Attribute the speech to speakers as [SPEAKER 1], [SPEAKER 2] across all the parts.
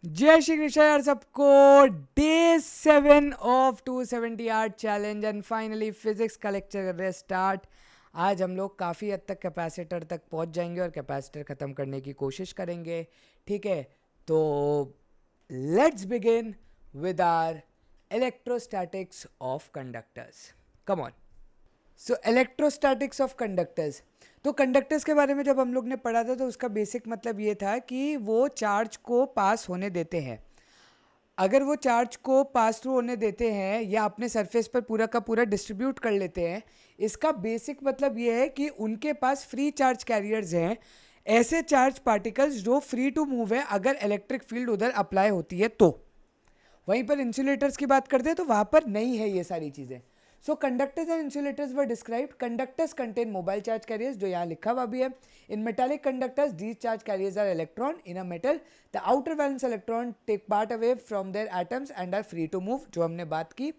[SPEAKER 1] जय श्री कृष्ण यार सबको। Day 7 of 270 challenge and finally physics का लेक्चर कर रहे हैं स्टार्ट। आज हम लोग काफ़ी हद तक कैपेसिटर तक पहुंच जाएंगे और कैपेसिटर ख़त्म करने की कोशिश करेंगे। ठीक है, तो let's begin with our electrostatics of conductors. Come on. So electrostatics of conductors, तो कंडक्टर्स के बारे में जब हम लोग ने पढ़ा था तो उसका बेसिक मतलब ये था कि वो चार्ज को पास होने देते हैं। अगर वो चार्ज को पास थ्रू होने देते हैं या अपने सरफेस पर पूरा का पूरा डिस्ट्रीब्यूट कर लेते हैं, इसका बेसिक मतलब ये है कि उनके पास फ्री चार्ज कैरियर्स हैं, ऐसे चार्ज पार्टिकल्स जो फ्री टू मूव है अगर इलेक्ट्रिक फील्ड उधर अप्लाई होती है तो। वहीं पर इंसुलेटर्स की बात करते हैं तो वहां पर नहीं है ये सारी चीज़ें। So conductors and insulators were described. Conductors contain mobile charge carriers, जो यहाँ लिखा हुआ भी है। In metallic conductors these charge carriers are electron in a metal. The outer valence electron take part away from their atoms and are free to move, जो हमने बात की।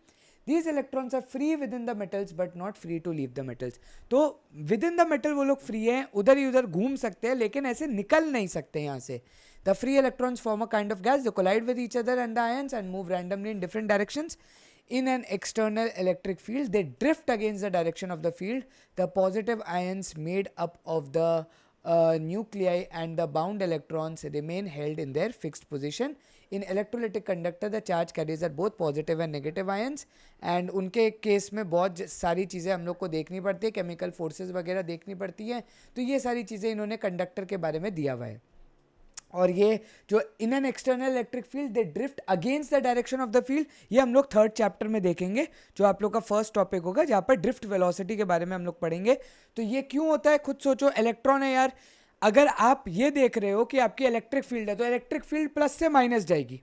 [SPEAKER 1] These electrons are free within the metals but not free to leave the metals. तो within the metal वो लोग free हैं, उधर ही उधर घूम सकते हैं लेकिन ऐसे निकल नहीं सकते यहाँ से। The free electrons form a kind of gas. They collide with each other and the ions and move randomly in different directions. In an external electric field, they drift against the direction of the field. The positive ions made up of the nuclei and the bound electrons remain held in their fixed position. In electrolytic conductor, the charge carriers are both positive and negative ions. And उनके case में बहुत सारी चीज़ें हम लोग को देखनी पड़ती है, केमिकल फोर्सेस वगैरह देखनी पड़ती हैं। तो ये सारी चीज़ें इन्होंने कंडक्टर के बारे में दिया हुआ है। और ये जो in an external electric field they drift against the direction of the field, ये हम लोग थर्ड चैप्टर में देखेंगे, जो आप लोग का फर्स्ट टॉपिक होगा, जहाँ पर ड्रिफ्ट वेलोसिटी के बारे में हम लोग पढ़ेंगे। तो ये क्यों होता है खुद सोचो। इलेक्ट्रॉन है यार, अगर आप ये देख रहे हो कि आपकी इलेक्ट्रिक फील्ड है तो इलेक्ट्रिक फील्ड प्लस से माइनस जाएगी।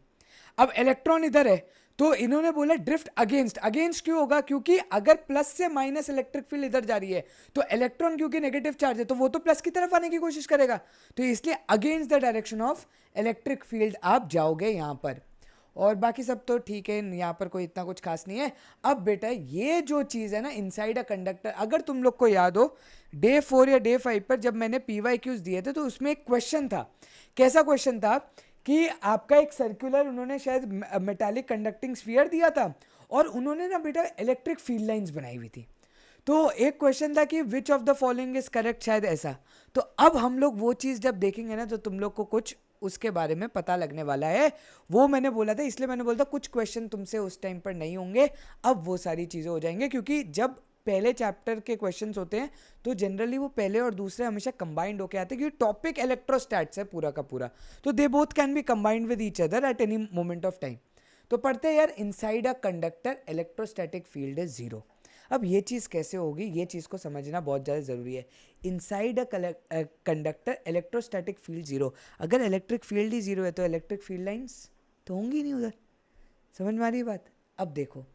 [SPEAKER 1] अब इलेक्ट्रॉन इधर है तो इन्होंने बोला ड्रिफ्ट अगेंस्ट। अगेंस्ट क्यों होगा? क्योंकि अगर प्लस से माइनस इलेक्ट्रिक फील्ड इधर जा रही है तो इलेक्ट्रॉन क्योंकि नेगेटिव चार्ज है तो वो तो प्लस की तरफ आने की कोशिश करेगा, तो इसलिए against the direction of electric field आप जाओगे यहाँ पर। और बाकी सब तो ठीक है, यहाँ पर कोई इतना कुछ खास नहीं है। अब बेटा ये जो चीज़ है ना इनसाइड अ कंडक्टर, अगर तुम लोग को याद हो डे 4 या डे 5 पर जब मैंने PYQs दिए थे तो उसमें एक क्वेश्चन था। कैसा क्वेश्चन था कि आपका एक सर्कुलर उन्होंने शायद मेटालिक कंडक्टिंग स्फीयर दिया था और उन्होंने ना बेटा इलेक्ट्रिक फील्ड लाइंस बनाई हुई थी। तो एक क्वेश्चन था कि which of the following is correct, शायद ऐसा। तो अब हम लोग वो चीज़ जब देखेंगे ना तो तुम लोग को कुछ उसके बारे में पता लगने वाला है। वो मैंने बोला था, इसलिए मैंने बोला था कुछ क्वेश्चन तुमसे उस टाइम पर नहीं होंगे, अब वो सारी चीज़ें हो जाएंगे। क्योंकि जब पहले चैप्टर के क्वेश्चंस होते हैं तो जनरली वो पहले और दूसरे हमेशा कंबाइंड होके आते हैं, क्योंकि टॉपिक इलेक्ट्रोस्टैट्स है पूरा का पूरा, तो they both can be combined with each other at any moment of time. तो पढ़ते हैं यार, inside a conductor electrostatic field is zero. अब ये चीज़ कैसे होगी, ये चीज़ को समझना बहुत ज़्यादा ज़रूरी है। Inside a conductor electrostatic field zero. अगर इलेक्ट्रिक फील्ड ही जीरो है तो इलेक्ट्रिक फील्ड लाइंस तो होंगी नहीं उधर। समझ में आ रही बात? अब देखो,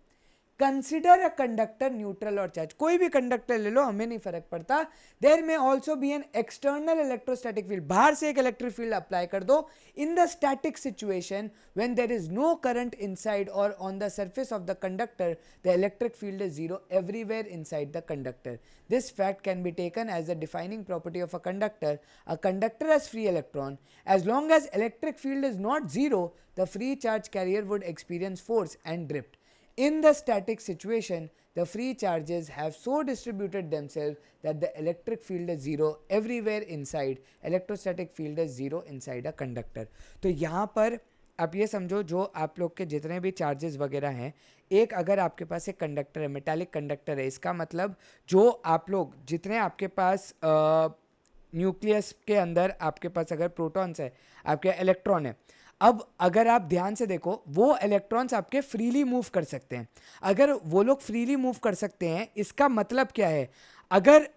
[SPEAKER 1] कंसिडर अ कंडक्टर न्यूट्रल और चार्ज। कोई भी कंडक्टर ले लो, हमें नहीं फर्क पड़ता। देयर में also be an external electrostatic field, बाहर से एक इलेक्ट्रिक फील्ड अप्लाई कर दो। In the static situation when there is no current inside और on the surface of the conductor, the electric field is zero everywhere inside the conductor. This fact can be taken as a defining property of a conductor. A conductor has free electron. As long as electric field is not zero, the free charge carrier would experience force and drift. In the static situation, the free charges have so distributed themselves that the electric field is zero everywhere inside. Electrostatic field is zero inside a conductor. तो यहाँ पर आप ये समझो, जो आप लोग के जितने भी चार्जेस वगैरह हैं, एक अगर आपके पास एक कंडक्टर है, मेटालिक कंडक्टर है, इसका मतलब जो आप लोग जितने आपके पास न्यूक्लियस के अंदर आपके पास अगर प्रोटॉन्स है, आपके इलेक्ट्रॉन है, अब अगर आप ध्यान से देखो वो इलेक्ट्रॉन्स आपके फ्रीली मूव कर सकते हैं। अगर वो लोग फ्रीली मूव कर सकते हैं, इसका मतलब क्या है? अगर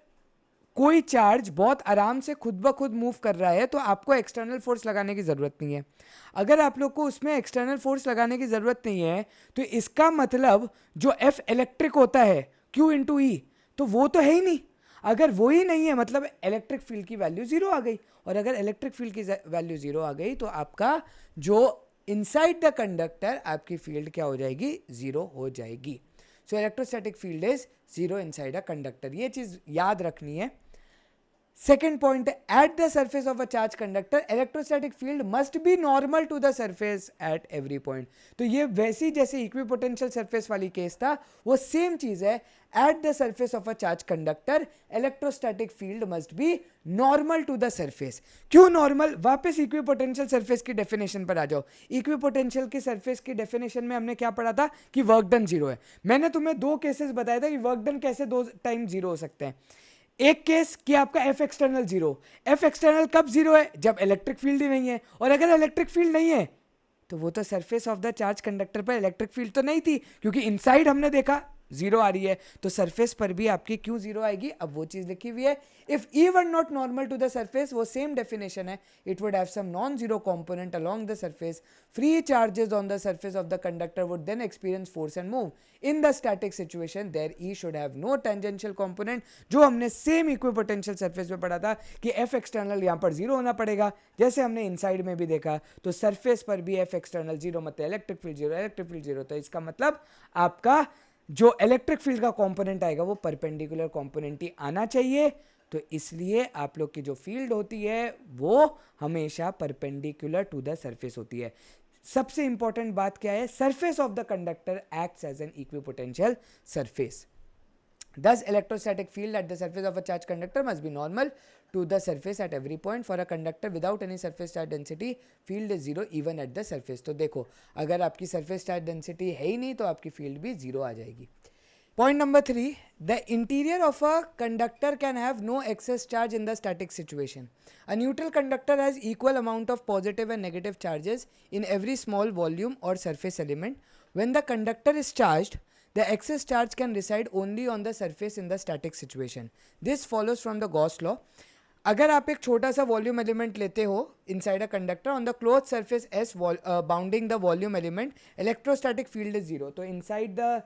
[SPEAKER 1] कोई चार्ज बहुत आराम से खुद ब खुद मूव कर रहा है तो आपको एक्सटर्नल फोर्स लगाने की ज़रूरत नहीं है। अगर आप लोग को उसमें एक्सटर्नल फोर्स लगाने की ज़रूरत नहीं है तो इसका मतलब जो F इलेक्ट्रिक होता है Q इंटू ई, तो वो तो है ही नहीं। अगर वो ही नहीं है मतलब इलेक्ट्रिक फील्ड की वैल्यू ज़ीरो आ गई, और अगर इलेक्ट्रिक फील्ड की वैल्यू ज़ीरो आ गई तो आपका जो इनसाइड द कंडक्टर आपकी फील्ड क्या हो जाएगी? ज़ीरो हो जाएगी। So electrostatic field is zero inside a conductor. ये चीज़ याद रखनी है। सेकेंड पॉइंट है at the surface of a charge conductor electrostatic field must be normal to the surface at every point. तो ये वैसी जैसे इक्विपोटेंशियल सरफेस वाली केस था वो सेम चीज है, at the surface of a charge conductor electrostatic field must be normal to the surface. क्यों नॉर्मल? वापस इक्विपोटेंशियल सरफेस की डेफिनेशन पर आ जाओ। इक्विपोटेंशियल की सरफेस की डेफिनेशन में हमने क्या पढ़ा था कि वर्क डन जीरो है। मैंने तुम्हें दो केसेस बताया था कि वर्क डन कैसे दो टाइम जीरो हो सकते हैं। एक केस कि आपका F external zero. F external कब जीरो है? जब इलेक्ट्रिक फील्ड ही नहीं है, और अगर इलेक्ट्रिक फील्ड नहीं है तो वो तो surface of the charge conductor पर इलेक्ट्रिक फील्ड तो नहीं थी, क्योंकि इनसाइड हमने देखा जीरो आ रही है, तो सरफेस पर भी आपकी क्यों जीरो आएगी? अब वो चीज लिखी हुई है, if E were not normal to the surface, वो सेम डेफिनेशन है, it would have some non zero component along the surface, free charges on the surface of the conductor would then experience force and move. In the static situation there E should have no tangential component, जो हमने same equipotential surface में पढ़ा था कि F external यहाँ पर zero होना पड़ेगा, जैसे हमने इनसाइड में भी देखा। तो सरफेस पर भी एफ एक्सटर्नल जीरो, मतलब electric field zero, electric field zero, तो इसका मतलब आपका जो इलेक्ट्रिक फील्ड का कंपोनेंट आएगा वो परपेंडिकुलर कंपोनेंट ही आना चाहिए। तो इसलिए आप लोग की जो फील्ड होती है वो हमेशा परपेंडिकुलर टू द सरफेस होती है। सबसे इंपॉर्टेंट बात क्या है? Surface of the conductor acts as an equipotential surface. Thus, electrostatic field at the surface of a charged conductor must be normal to the surface at every point. For a conductor without any surface charge density, field is zero even at the surface. तो देखो, अगर आपकी surface charge density है ही नहीं तो आपकी field भी zero आ जाएगी। Point number 3, the interior of a conductor can have no excess charge in the static situation. A neutral conductor has equal amount of positive and negative charges in every small volume or surface element. When the conductor is charged, the excess charge can reside only on the surface in the static situation. This follows from the Gauss law. अगर आप एक छोटा सा volume element लेते हो inside a conductor on the close surface S bounding the volume element, electrostatic field is zero. तो inside the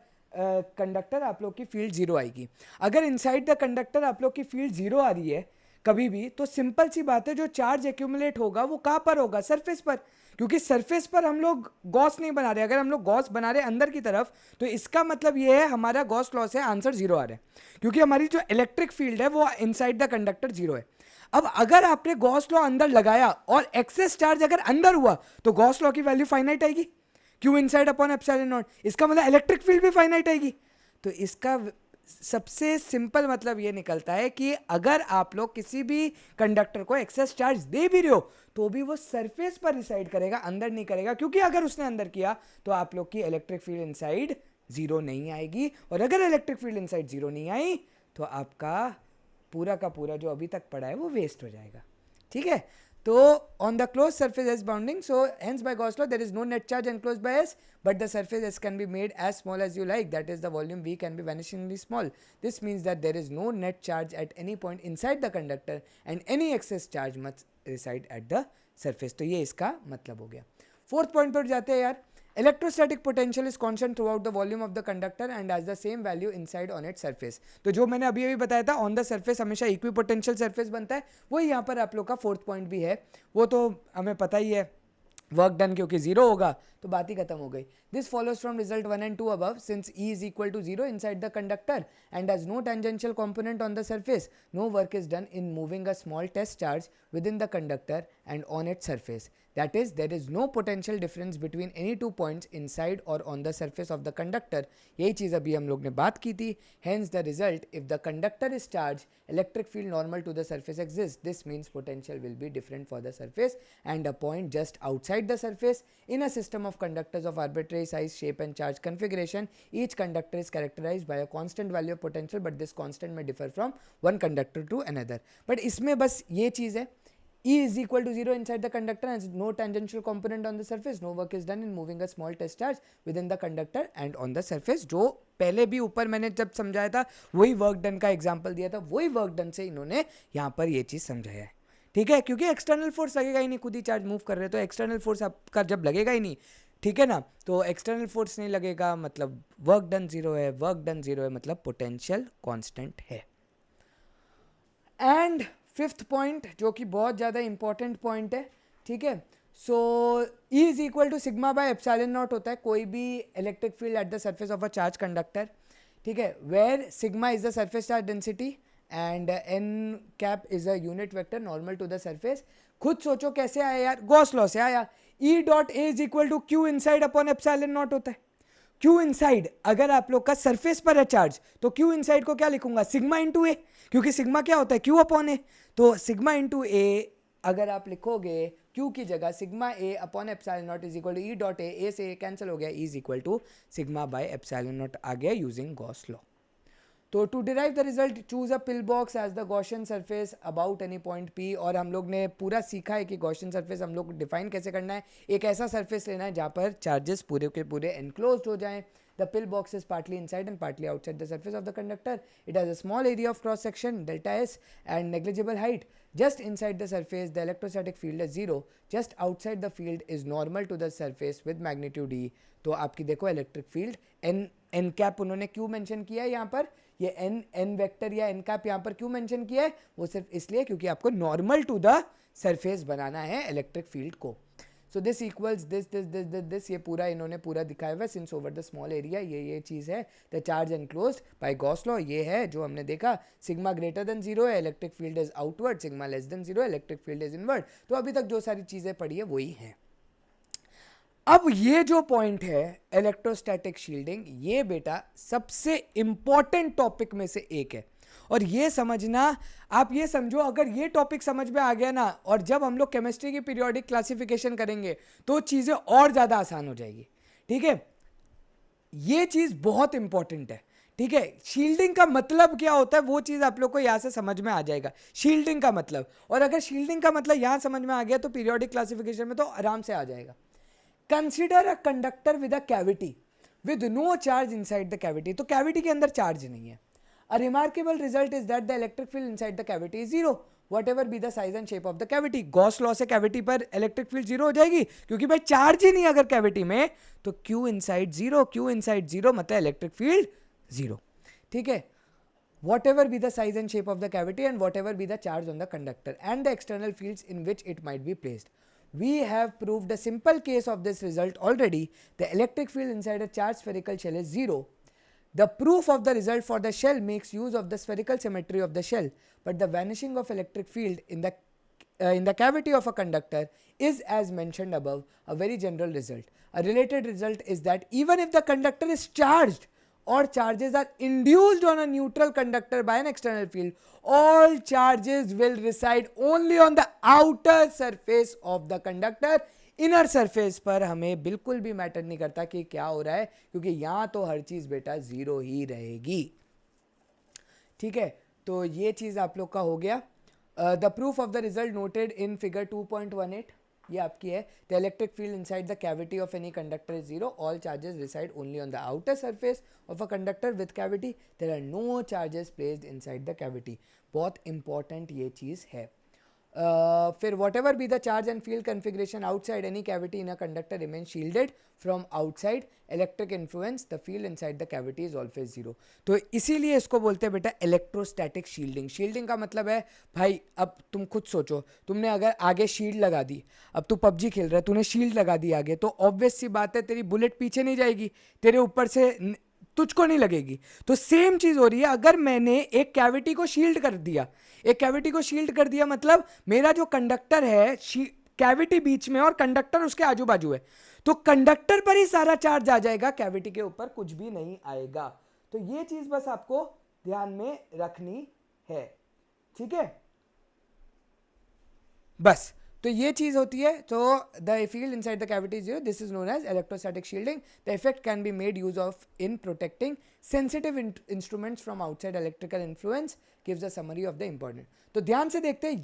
[SPEAKER 1] conductor आप लोग की फील्ड जीरो आएगी। अगर इनसाइड द कंडक्टर आप लोग की फील्ड जीरो आ रही है कभी भी, तो सिंपल सी बात है, जो चार्ज एक्यूमुलेट होगा वो कहाँ पर होगा? सरफेस पर, क्योंकि सरफेस पर हम लोग गॉस नहीं बना रहे। अगर हम लोग गॉस बना रहे अंदर की तरफ तो इसका मतलब ये है हमारा गॉस लॉ से आंसर जीरो आ रहा है, क्योंकि हमारी जो इलेक्ट्रिक फील्ड है वो इनसाइड द कंडक्टर जीरो है। अब अगर आपने गॉस लॉ अंदर लगाया और एक्सेस चार्ज अगर अंदर हुआ तो गॉस लॉ की वैल्यू फाइनाइट आएगी, Q inside upon epsilon not. इसका मतलब इलेक्ट्रिक फील्ड भी फाइनाइट आएगी। तो इसका सबसे सिंपल मतलब ये निकलता है कि अगर आप लोग किसी भी कंडक्टर को एक्सेस चार्ज दे भी रहे हो तो भी वो सरफेस पर रिसाइड करेगा, अंदर नहीं करेगा, क्योंकि अगर उसने अंदर किया तो आप लोग की इलेक्ट्रिक फील्ड इनसाइड जीरो नहीं आएगी, और अगर इलेक्ट्रिक फील्ड इनसाइड जीरो नहीं आई तो आपका पूरा का पूरा जो अभी तक पड़ा है वो वेस्ट हो जाएगा। ठीक है, तो on the closed surface S bounding, so hence by Gauss law there is no net charge enclosed by S, but the surface S can be made as small as you like, that is the volume V can be vanishingly small. This means that there is no net charge at any point inside the conductor and any excess charge must reside at the surface. तो ये इसका मतलब हो गया। Fourth point पर जाते हैं यार। Electrostatic potential is constant through out the volume of the conductor and has the same value inside on its surface. तो जो मैंने अभी बताया था ऑन द सरफेस हमेशा इक्विपोटेंशियल सरफेस बनता है, वही यहाँ पर आप लोग का फोर्थ पॉइंट भी है। वो तो हमें पता ही है, वर्क डन क्योंकि जीरो होगा तो बात ही खत्म हो गई। This follows from result 1 and 2 above, since E is equal to 0 inside the conductor and has no tangential component on the surface, no work is done in moving a small test charge within the conductor and on its surface. That is, there is no potential difference between any two points inside or on the surface of the conductor. यही चीज़ अभी हम लोग ने बात की थी। Hence the result, if the conductor is charged, electric field normal to the surface exists. This means potential will be different for the surface and a point just outside the surface. In a system of conductors of arbitrary size, shape and charge configuration, each conductor is characterized by a constant value of potential, but this constant may differ from one conductor to another. But इसमें बस ये चीज़ है, E is equal to 0 inside the conductor and no tangential component on the surface. No work is done in moving a small test charge within the conductor and on the surface. जो पहले भी ऊपर मैंने जब समझाया था वही work done का एग्जांपल दिया था, वही वर्क डन से इन्होंने यहाँ पर ये चीज़ समझाया है। ठीक है, क्योंकि एक्सटर्नल फोर्स लगेगा ही नहीं, खुद ही चार्ज मूव कर रहे हो तो एक्सटर्नल फोर्स आपका जब लगेगा ही नहीं, ठीक है ना, तो एक्सटर्नल फोर्स नहीं लगेगा मतलब वर्क डन जीरो है, वर्क डन जीरो है मतलब पोटेंशियल कांस्टेंट है। एंड फिफ्थ पॉइंट जो कि बहुत ज़्यादा इंपॉर्टेंट पॉइंट है, ठीक है, so E is equal to sigma by epsilon naught होता है कोई भी electric field at the surface of a charge conductor, ठीक है, where sigma is the surface charge density and N cap is a unit vector normal to the surface. खुद सोचो कैसे आया यार, गॉस लॉ से आया. E dot A is equal to Q inside upon epsilon naught होता है. Q inside अगर आप लोग का सरफेस पर है चार्ज तो क्यू इनसाइड को क्या लिखूंगा, सिग्मा इंटू ए, क्योंकि सिग्मा क्या होता है, क्यू अपॉन ए. तो सिग्मा इंटू ए अगर आप लिखोगे क्यू की जगह sigma A upon epsilon naught is equal to E dot A से कैंसिल हो गया, is equal to sigma by epsilon naught आ गया यूजिंग गॉस लॉ. तो to derive the result choose a pill box as the Gaussian surface about any point P. और हम लोग ने पूरा सीखा है कि गॉसियन सरफेस हम लोग डिफाइन कैसे करना है. एक ऐसा सरफेस लेना है जहाँ पर चार्जेस पूरे के पूरे एनक्लोज्ड हो जाएं. The pill box is partly inside and partly outside the surface of the conductor. It has a small area of cross section delta s and negligible height. Just inside the surface the electrostatic field is 0. Just outside the field is normal to the surface with magnitude E. तो आपकी देखो electric field n cap उन्होंने क्यों mention किया है यहाँ पर, ये n वेक्टर या n कैप यहाँ पर क्यों मेंशन किया है, वो सिर्फ इसलिए क्योंकि आपको नॉर्मल टू द सरफेस बनाना है इलेक्ट्रिक फील्ड को. सो दिस इक्वल्स दिस ये पूरा इन्होंने पूरा दिखाया हुआ है since over the small area. ये चीज़ है the charge enclosed bye Gauss law. ये है जो हमने देखा, सिग्मा ग्रेटर देन 0 है electric field is outward, sigma less than 0 electric field is inward. तो अभी तक जो सारी चीज़ें पढ़ी है वही हैं. अब ये जो पॉइंट है इलेक्ट्रोस्टैटिक शील्डिंग, ये बेटा सबसे इंपॉर्टेंट टॉपिक में से एक है. और ये समझना, आप ये समझो अगर ये टॉपिक समझ में आ गया ना, और जब हम लोग केमिस्ट्री की पीरियोडिक क्लासिफिकेशन करेंगे तो चीज़ें और ज़्यादा आसान हो जाएगी. ठीक है, ये चीज़ बहुत इंपॉर्टेंट है. ठीक है, शील्डिंग का मतलब क्या होता है वो चीज़ आप लोग को यहाँ से समझ में आ जाएगा, शील्डिंग का मतलब. और अगर शील्डिंग का मतलब यहाँ समझ में आ गया तो पीरियोडिक क्लासिफिकेशन में तो आराम से आ जाएगा. Consider a conductor with a cavity with no charge inside the cavity. तो कैविटी के अंदर चार्ज नहीं है. A remarkable result is that the electric field inside the cavity is zero, whatever be the size and shape of the cavity. Gauss law से cavity पर electric field zero हो जाएगी क्योंकि भाई चार्ज ही नहीं अगर कैविटी में, तो Q inside zero, Q inside zero मतलब इलेक्ट्रिक फील्ड जीरो. ठीक है, whatever be the size and shape of the cavity and whatever be the charge on the conductor and the external fields in which it might be placed. We have proved a simple case of this result already. The electric field inside a charged spherical shell is zero. The proof of the result for the shell makes use of the spherical symmetry of the shell, but the vanishing of electric field in the cavity of a conductor is, as mentioned above, a very general result. A related result is that even if the conductor is charged or charges are induced on a neutral conductor by an external field, all charges will reside only on the outer surface of the conductor. Inner surface पर हमें बिल्कुल भी matter नहीं करता कि क्या हो रहा है, क्योंकि यहाँ तो हर चीज़ बेटा जीरो ही रहेगी. ठीक है, तो ये चीज़ आप लोग का हो गया. The proof of the result noted in figure 2.18 ये आपकी है. The electric field inside the cavity of any conductor is zero. All charges reside only on the outer surface of a conductor with cavity. There are no charges placed inside the cavity. बहुत important ये चीज़ है. फिर whatever be the charge and field configuration outside any cavity in a conductor remains shielded from outside electric influence. The field inside the cavity is always zero. तो इसीलिए इसको बोलते हैं बेटा इलेक्ट्रोस्टैटिक शील्डिंग. शील्डिंग का मतलब है भाई, अब तुम खुद सोचो, तुमने अगर आगे शील्ड लगा दी, अब तू पबजी खेल रहा है, तूने शील्ड लगा दी आगे, तो ऑब्वियस सी बात है तेरी बुलेट पीछे नहीं जाएगी, तेरे ऊपर से तुझको नहीं लगेगी. तो सेम चीज हो रही है, अगर मैंने एक कैविटी को शील्ड कर दिया, एक कैविटी को शील्ड कर दिया मतलब मेरा जो कंडक्टर है, कैविटी बीच में और कंडक्टर उसके आजू बाजू है, तो कंडक्टर पर ही सारा चार्ज आ जाएगा, कैविटी के ऊपर कुछ भी नहीं आएगा. तो ये चीज बस आपको ध्यान में रखनी है. ठीक है, बस तो ये चीज होती है. तो the field inside the cavity is zero. This is known as electrostatic shielding. The effect can be made use of in protecting sensitive instruments from outside electrical influence. Gives a summary of the important. तो ध्यान से देखते हैं,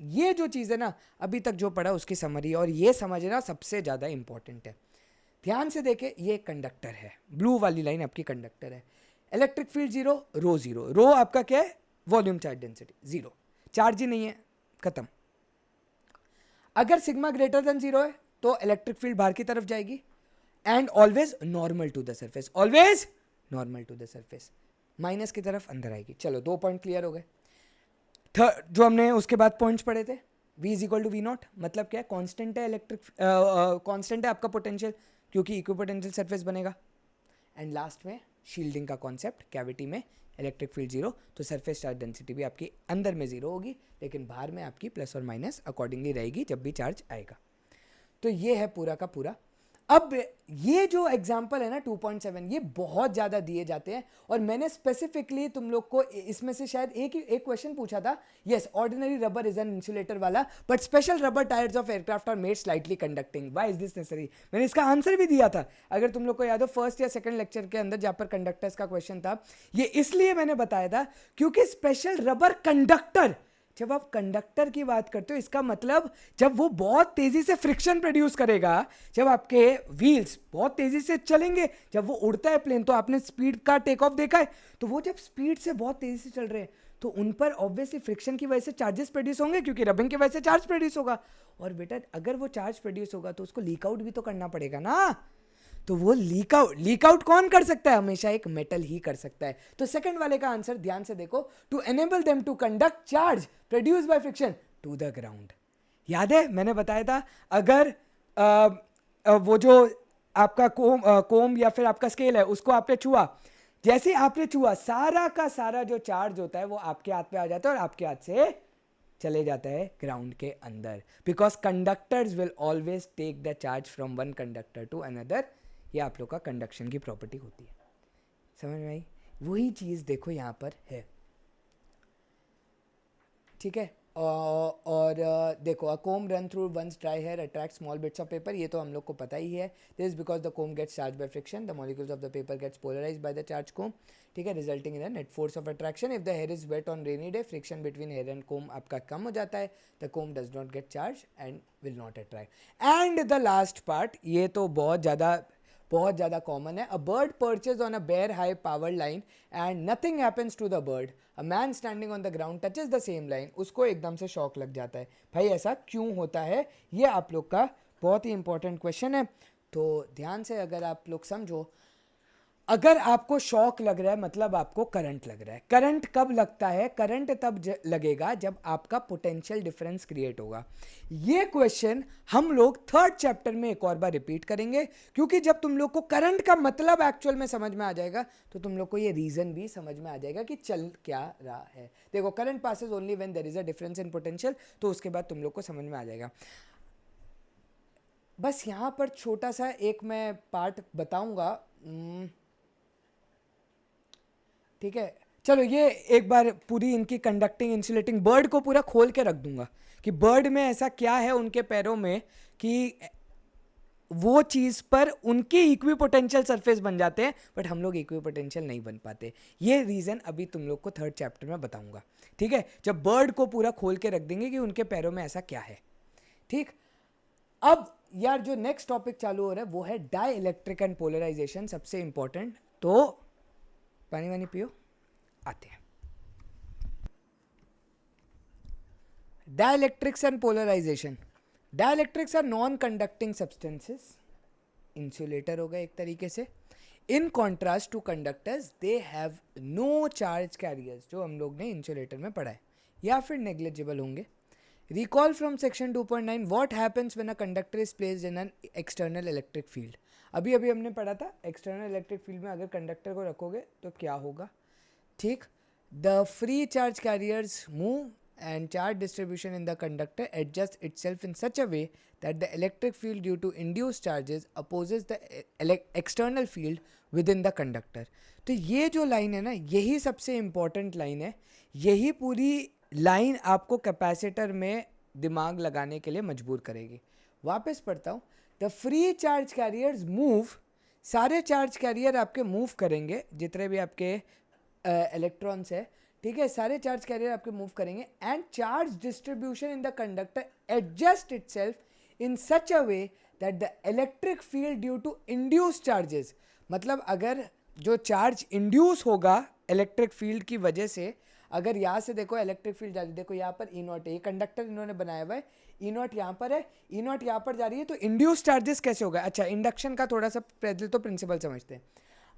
[SPEAKER 1] ये जो चीज़ है ना अभी तक जो पढ़ा उसकी समरी, और ये समझना सबसे ज़्यादा इंपॉर्टेंट है. ध्यान से देखें, ये कंडक्टर है, ब्लू वाली लाइन आपकी कंडक्टर है. Electric field zero, rho zero. Rho आपका क्या है, volume charge density zero, charge ही नहीं है, खत्म. अगर सिग्मा ग्रेटर देन जीरो है तो इलेक्ट्रिक फील्ड बाहर की तरफ जाएगी and always normal to the surface, always normal to the surface, minus की तरफ अंदर आएगी. चलो 2 पॉइंट क्लियर हो गए. थर्ड जो हमने उसके बाद पॉइंट्स पढ़े थे, V is equal to V naught, मतलब क्या है, कांस्टेंट है इलेक्ट्रिक, कांस्टेंट है आपका पोटेंशियल क्योंकि इक्विपोटेंशियल सरफेस बनेगा. एंड लास्ट में शील्डिंग का कॉन्सेप्ट, कैविटी में इलेक्ट्रिक फील्ड जीरो, तो सरफेस चार्ज डेंसिटी भी आपकी अंदर में जीरो होगी, लेकिन बाहर में आपकी प्लस और माइनस अकॉर्डिंगली रहेगी जब भी चार्ज आएगा। तो ये है पूरा का पूरा। अब ये जो एग्जाम्पल है ना 2.7, ये बहुत ज़्यादा दिए जाते हैं, और मैंने स्पेसिफिकली तुम लोग को इसमें से शायद एक क्वेश्चन पूछा था, yes ordinary rubber is an insulator वाला, but special rubber tyres of aircraft are made slightly conducting, why is this necessary. मैंने इसका आंसर भी दिया था, अगर तुम लोग को याद हो फर्स्ट या सेकंड लेक्चर के अंदर जहाँ पर कंडक्टर्स का क्वेश्चन था। ये इसलिए मैंने बताया था क्योंकि स्पेशल रबर कंडक्टर, जब आप कंडक्टर की बात करते हो इसका मतलब जब वो बहुत तेजी से फ्रिक्शन प्रोड्यूस करेगा, जब आपके व्हील्स बहुत तेजी से चलेंगे, जब वो उड़ता है प्लेन, तो आपने स्पीड का टेक ऑफ देखा है, तो वो जब स्पीड से बहुत तेजी से चल रहे हैं तो उन पर ऑब्वियसली फ्रिक्शन की वजह से चार्जेस प्रोड्यूस होंगे, क्योंकि रबिंग की वजह से चार्ज प्रोड्यूस होगा। और बेटा अगर वो चार्ज प्रोड्यूस होगा तो उसको लीक आउट भी तो करना पड़ेगा ना, तो वो लीक आउट कौन कर सकता है, हमेशा एक मेटल ही कर सकता है। तो सेकंड वाले का आंसर ध्यान से देखो, to enable them to conduct charge produce by friction to the ground. याद है मैंने बताया था, अगर वो जो आपका कोम या फिर आपका स्केल है उसको आपने छुआ, जैसे आपने छुआ सारा का सारा जो चार्ज होता है वो आपके हाथ पे आ जाता है और आपके हाथ से चले जाता है ग्राउंड के अंदर, because conductors will always take the charge from one conductor to another. ये आप लोग का कंडक्शन की प्रॉपर्टी होती है, समझ में आई। वही चीज़ देखो यहाँ पर है, ठीक है। और देखो, a comb run through one's dry hair attract small bits of paper, ये तो हम लोग को पता ही है। This because the comb gets charge by friction, the molecules of the paper gets polarised by the charge comb, ठीक है, resulting in a net force of attraction. If the hair is wet on rainy day, friction between hair and comb आपका कम हो जाता है, the comb does not get charge and will not attract. And the last part, ये तो बहुत ज़्यादा common है। A bird perches on a bare high power line and nothing happens to the bird, a man standing on the ground touches the same line, उसको एकदम से shock लग जाता है। भाई ऐसा क्यों होता है, ये आप लोग का बहुत ही इंपॉर्टेंट क्वेश्चन है, तो ध्यान से अगर आप लोग समझो। अगर आपको शॉक लग रहा है मतलब आपको करंट लग रहा है। करंट कब लगता है, करंट तब लगेगा जब आपका पोटेंशियल डिफरेंस क्रिएट होगा। ये क्वेश्चन हम लोग थर्ड चैप्टर में एक और बार रिपीट करेंगे, क्योंकि जब तुम लोग को करंट का मतलब एक्चुअल में समझ में आ जाएगा तो तुम लोग को ये रीजन भी समझ में आ जाएगा कि चल क्या रहा है। देखो, current passes only when there is a difference in potential, तो उसके बाद तुम लोग को समझ में आ जाएगा। बस यहाँ पर छोटा सा एक मैं पार्ट बताऊंगा, ठीक है। चलो ये एक बार पूरी इनकी कंडक्टिंग इंसुलेटिंग, बर्ड को पूरा खोल के रख दूंगा कि बर्ड में ऐसा क्या है उनके पैरों में कि वो चीज़ पर उनके इक्वी पोटेंशियल सरफेस बन जाते हैं, बट हम लोग इक्वी पोटेंशियल नहीं बन पाते। ये रीज़न अभी तुम लोग को थर्ड चैप्टर में बताऊंगा, ठीक है, जब बर्ड को पूरा खोल के रख देंगे कि उनके पैरों में ऐसा क्या है, ठीक। अब यार जो नेक्स्ट टॉपिक चालू हो रहा है वो है डाई इलेक्ट्रिक एंड पोलराइजेशन, सबसे इंपॉर्टेंट। तो पानी वानी पियो, आते हैं। Dielectrics and polarisation. Dielectrics are non conducting substances, insulator हो गए एक तरीके से। In contrast to conductors, they have no charge carriers, जो हम लोग ने इंसुलेटर में पढ़ा है, या फिर नेग्लिजिबल होंगे। Recall from section 2.9 what happens when a conductor is placed in an external electric field। अभी हमने पढ़ा था एक्सटर्नल इलेक्ट्रिक फील्ड में अगर कंडक्टर को रखोगे तो क्या होगा, ठीक। The free charge carriers move and charge distribution in the conductor adjusts itself in such a way that the electric field due to induced charges opposes the external field within the conductor। तो ये जो line है ना, यही सबसे important line है। यही पूरी लाइन आपको कैपेसिटर में दिमाग लगाने के लिए मजबूर करेगी। वापस पढ़ता हूँ, the free charge carriers move, सारे चार्ज कैरियर आपके मूव करेंगे, जितने भी आपके इलेक्ट्रॉन्स है, ठीक है, सारे चार्ज कैरियर आपके मूव करेंगे। And charge distribution in the conductor adjust itself in such a way that the electric field due to induce charges, मतलब अगर जो चार्ज इंड्यूस होगा इलेक्ट्रिक फील्ड की वजह से, अगर यहाँ से देखो इलेक्ट्रिक फील्ड जा रही है, देखो यहाँ पर ई नॉट है, ये कंडक्टर इन्होंने बनाया हुआ है, ई नॉट यहाँ पर है, ई नॉट यहाँ पर जा रही है, तो इंड्यूस चार्जेस कैसे होगा। अच्छा, इंडक्शन का थोड़ा सा पहले तो प्रिंसिपल समझते हैं।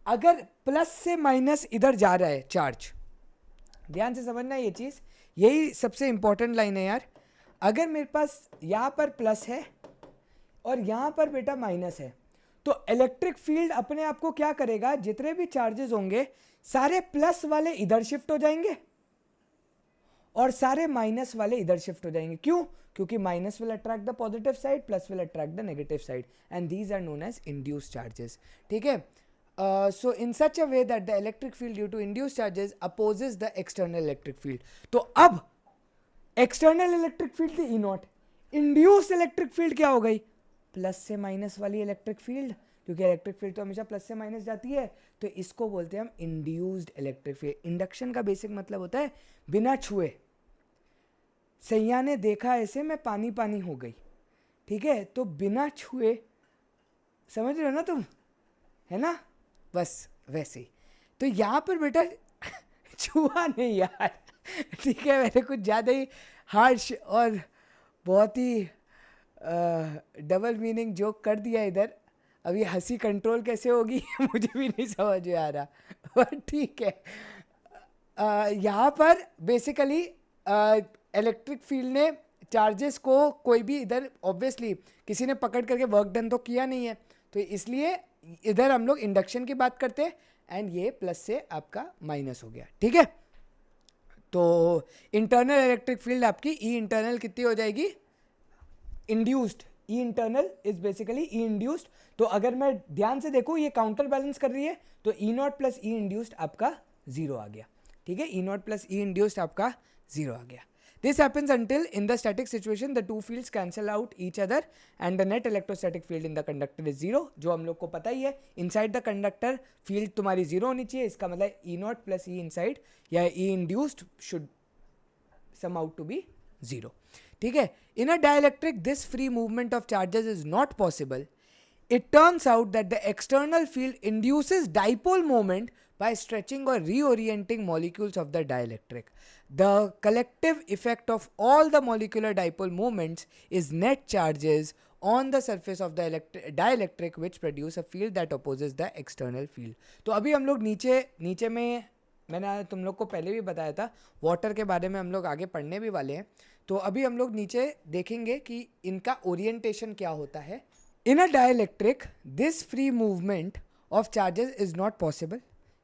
[SPEAKER 1] अगर प्लस से माइनस इधर जा रहा है चार्ज, ध्यान से समझना ये चीज़, यही सबसे इंपॉर्टेंट लाइन है यार। अगर मेरे पास यहाँ पर प्लस है और यहाँ पर बेटा माइनस है, तो इलेक्ट्रिक फील्ड अपने आप को क्या करेगा, जितने भी चार्जेस होंगे सारे प्लस वाले इधर शिफ्ट हो जाएंगे और सारे माइनस वाले इधर शिफ्ट हो जाएंगे. क्यों? क्योंकि minus will attract the positive side, plus will attract the negative side, and these are known as induced charges. ठीक है. So in such a way that the electric field due to induced charges opposes the external electric field. तो अब external electric field थी E0, induced electric field क्या हो गई, plus से minus वाली इलेक्ट्रिक फील्ड, क्योंकि इलेक्ट्रिक फील्ड तो हमेशा प्लस से माइनस जाती है, तो इसको बोलते हैं हम इंड्यूस्ड इलेक्ट्रिक फील्ड. इंडक्शन का बेसिक मतलब होता है बिना छुए. सैया ने देखा ऐसे मैं पानी पानी हो गई. ठीक है, तो बिना छुए, समझ रहे हो ना तुम, है ना, बस वैसे ही. तो यहाँ पर बेटा छुआ नहीं यार. ठीक है, मैंने कुछ ज़्यादा ही हार्श और बहुत ही डबल मीनिंग जोक कर दिया इधर. अब ये हंसी कंट्रोल कैसे होगी मुझे भी नहीं समझ में आ रहा, पर ठीक है. यहाँ पर बेसिकली इलेक्ट्रिक फील्ड ने चार्जेस को कोई भी इधर ऑब्वियसली किसी ने पकड़ करके वर्क डन तो किया नहीं है, तो इसलिए इधर हम लोग इंडक्शन की बात करते हैं, एंड ये प्लस से आपका माइनस हो गया. ठीक है, तो इंटरनल इलेक्ट्रिक फील्ड आपकी ई इंटरनल कितनी हो जाएगी, induced. E internal is basically E induced. तो अगर मैं ध्यान से देखूँ ये काउंटर बैलेंस कर रही है, तो ई नॉट प्लस ई इंड्यूस्ड आपका 0 आ गया. ठीक है, ई नॉट प्लस ई इंड्यूस्ड आपका 0 आ गया. This happens until in the static situation the two fields cancel out each other and the net electrostatic field in the conductor is 0. जो हम लोग को पता ही है, inside the conductor field तुम्हारी 0 होनी चाहिए. इसका मतलब E not plus E inside या E induced should sum out to be 0. ठीक है. In a dielectric this free movement of charges is not possible. It turns out that the external field induces dipole moment by stretching or reorienting molecules of the dielectric. The collective effect of all the molecular dipole moments is net charges on the surface of the dielectric which produce a field that opposes the external field. तो अभी हम लोग नीचे में मैंने तुम लोग को पहले भी बताया था, वाटर के बारे में हम लोग आगे पढ़ने भी वाले हैं. तो अभी हम लोग नीचे देखेंगे कि इनका ओरिएंटेशन क्या होता है. In a dielectric, this free movement of charges is not possible.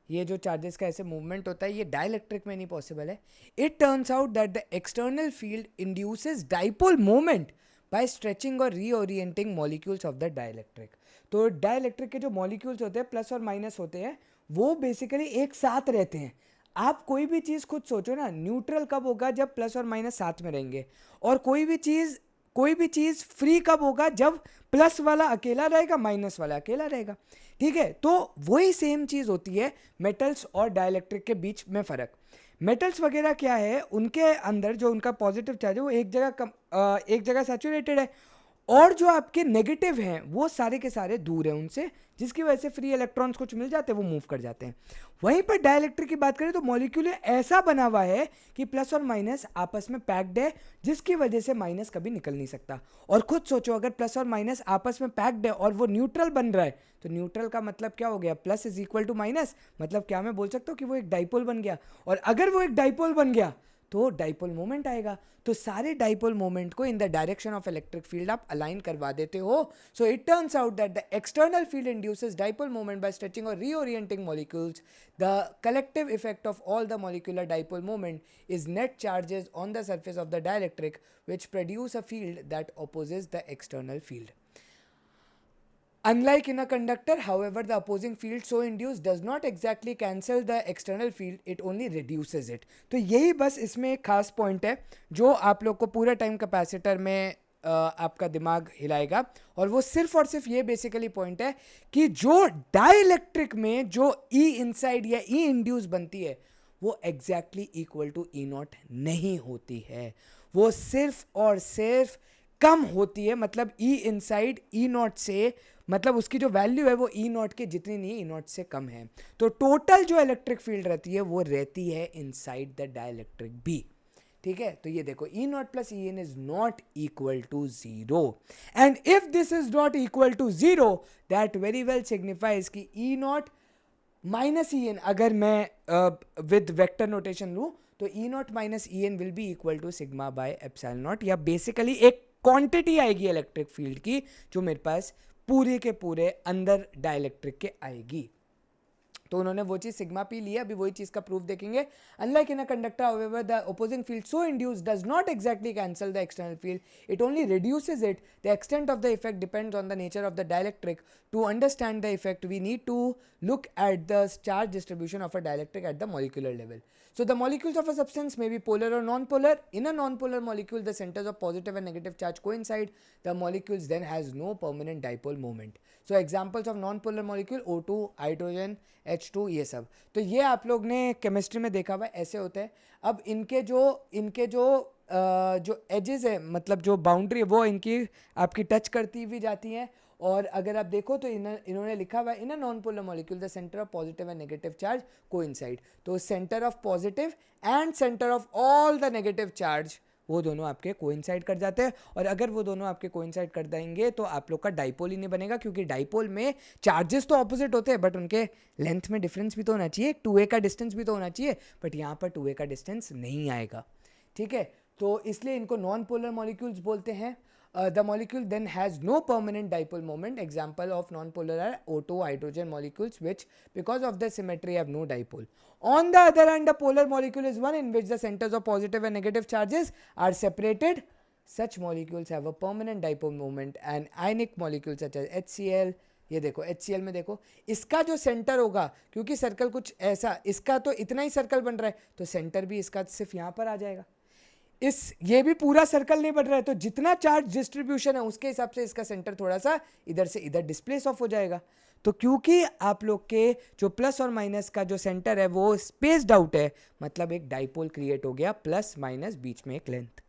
[SPEAKER 1] ये जो चार्जेस का ऐसे मूवमेंट होता है ये डाइलेक्ट्रिक में नहीं पॉसिबल है. It turns out that the external field induces dipole moment by stretching और reorienting molecules of the dielectric. तो डाइलेक्ट्रिक के जो मॉलिक्यूल्स होते हैं प्लस और माइनस होते हैं, वो बेसिकली एक साथ रहते हैं. आप कोई भी चीज़ खुद सोचो ना, न्यूट्रल कब होगा, जब प्लस और माइनस साथ में रहेंगे. और कोई भी चीज़ फ्री कब होगा, जब प्लस वाला अकेला रहेगा माइनस वाला अकेला रहेगा. ठीक है, तो वही सेम चीज़ होती है मेटल्स और डाइलेक्ट्रिक के बीच में फ़र्क. मेटल्स वगैरह क्या है, उनके अंदर जो उनका पॉजिटिव चार्ज है वो एक जगह सैचुरेटेड है, और जो आपके नेगेटिव हैं वो सारे के सारे दूर हैं उनसे, जिसकी वजह से फ्री इलेक्ट्रॉन्स कुछ मिल जाते हैं, वो मूव कर जाते हैं. वहीं पर डाइलेक्ट्रिक की बात करें तो मॉलिक्यूल ऐसा बना हुआ है कि प्लस और माइनस आपस में पैक्ड है, जिसकी वजह से माइनस कभी निकल नहीं सकता. और खुद सोचो, अगर प्लस और माइनस आपस में पैक्ड है और वो न्यूट्रल बन रहा है, तो न्यूट्रल का मतलब क्या हो गया, plus is equal to minus. मतलब क्या मैं बोल सकता हूँ कि वो एक डाइपोल बन गया, और अगर वो एक डाइपोल बन गया तो डाइपोल मोमेंट आएगा. तो सारे डाइपोल मोमेंट को in the direction of electric field आप अलाइन करवा देते हो. So it turns out that the external field induces dipole moment by stretching और reorienting molecules. The collective effect of all the molecular dipole moment is net charges on the surface of the dielectric which produce a field that opposes the external field. Unlike in a conductor, however, the opposing field so induced does not exactly cancel the external field, it only reduces it. तो यही बस इसमें एक खास point है जो आप लोग को पूरा टाइम कैपेसिटर में आपका दिमाग हिलाएगा, और वो सिर्फ और सिर्फ ये बेसिकली पॉइंट है कि जो डाइलेक्ट्रिक में जो ई इनसाइड या ई इंड्यूस बनती है वो exactly equal to E naught नहीं होती है. वो सिर्फ और सिर्फ कम होती है. मतलब ई इनसाइड ई नॉट से, मतलब उसकी जो वैल्यू है वो ई नॉट के जितनी नहीं, ई नॉट से कम है. तो टोटल जो इलेक्ट्रिक फील्ड रहती है वो रहती है इनसाइड द डाइलेक्ट्रिक बी. ठीक है, तो ये देखो, E naught plus E N is not equal to 0, and if this is not equal to 0 that very well signifies कि E naught minus E N, अगर मैं विद वेक्टर नोटेशन लूँ तो E naught minus E N will be equal to sigma by epsilon naught, या basically एक quantity आएगी electric field की जो मेरे पास पूरे के पूरे अंदर डाइलेक्ट्रिक के आएगी। तो उन्होंने वो चीज सिग्मा पी लिया, अभी वही चीज का प्रूफ देखेंगे। Unlike in a conductor however the opposing field so induced does not exactly cancel the external field, it only reduces it. The extent of the effect depends on the nature of the dielectric. To understand the effect we need to look at the charge distribution of a dielectric at the molecular level. So the molecules of a substance may be polar or non-polar. In a non-polar molecule the centers of positive and negative charge coincide. The molecules then has no permanent dipole moment. So examples of non-polar molecule O2, hydrogen, H2, ये सब। तो ये आप लोग ने chemistry में देखा हुआ ऐसे होते हैं। अब इनके जो एजेस है, मतलब जो बाउंड्री है वो इनकी आपकी टच करती हुई जाती हैं। और अगर आप देखो तो इन्होंने लिखा हुआ है in a non polar molecule the centre of positive and negative charge coincide. तो centre of positive and centre of all the negative charge वो दोनों आपके कोइंसाइड कर जाते हैं। और अगर वो दोनों आपके कोइंसाइड कर देंगे तो आप लोग का डाइपोल ही नहीं बनेगा, क्योंकि डाइपोल में चार्जेस तो ऑपोजिट होते हैं बट उनके लेंथ में डिफरेंस भी तो होना चाहिए, 2a का डिस्टेंस भी तो होना चाहिए, बट यहाँ पर 2a का डिस्टेंस नहीं आएगा। ठीक है, तो इसलिए इनको नॉन पोलर मॉलिक्यूल्स बोलते हैं। The molecule then has no permanent dipole moment. Example of non-polar are O2 hydrogen molecules which because of their symmetry have no dipole. On the other hand, the polar molecule is one in which the centers of positive and negative charges are separated. Such molecules have a permanent dipole moment. And ionic molecules such as HCl, ये देखो HCl में देखो इसका जो centre होगा, क्योंकि circle कुछ ऐसा, इसका तो इतना ही सर्कल बन रहा है तो सेंटर भी इसका सिर्फ यहाँ पर आ जाएगा। ये भी पूरा सर्कल नहीं बन रहा है, तो जितना चार्ज डिस्ट्रीब्यूशन है उसके हिसाब से इसका सेंटर थोड़ा सा इधर से इधर डिस्प्लेस ऑफ हो जाएगा। तो क्योंकि आप लोग के जो प्लस और माइनस का जो सेंटर है वो स्पेस्ड आउट है, मतलब एक डाइपोल क्रिएट हो गया, प्लस माइनस बीच में एक लेंथ,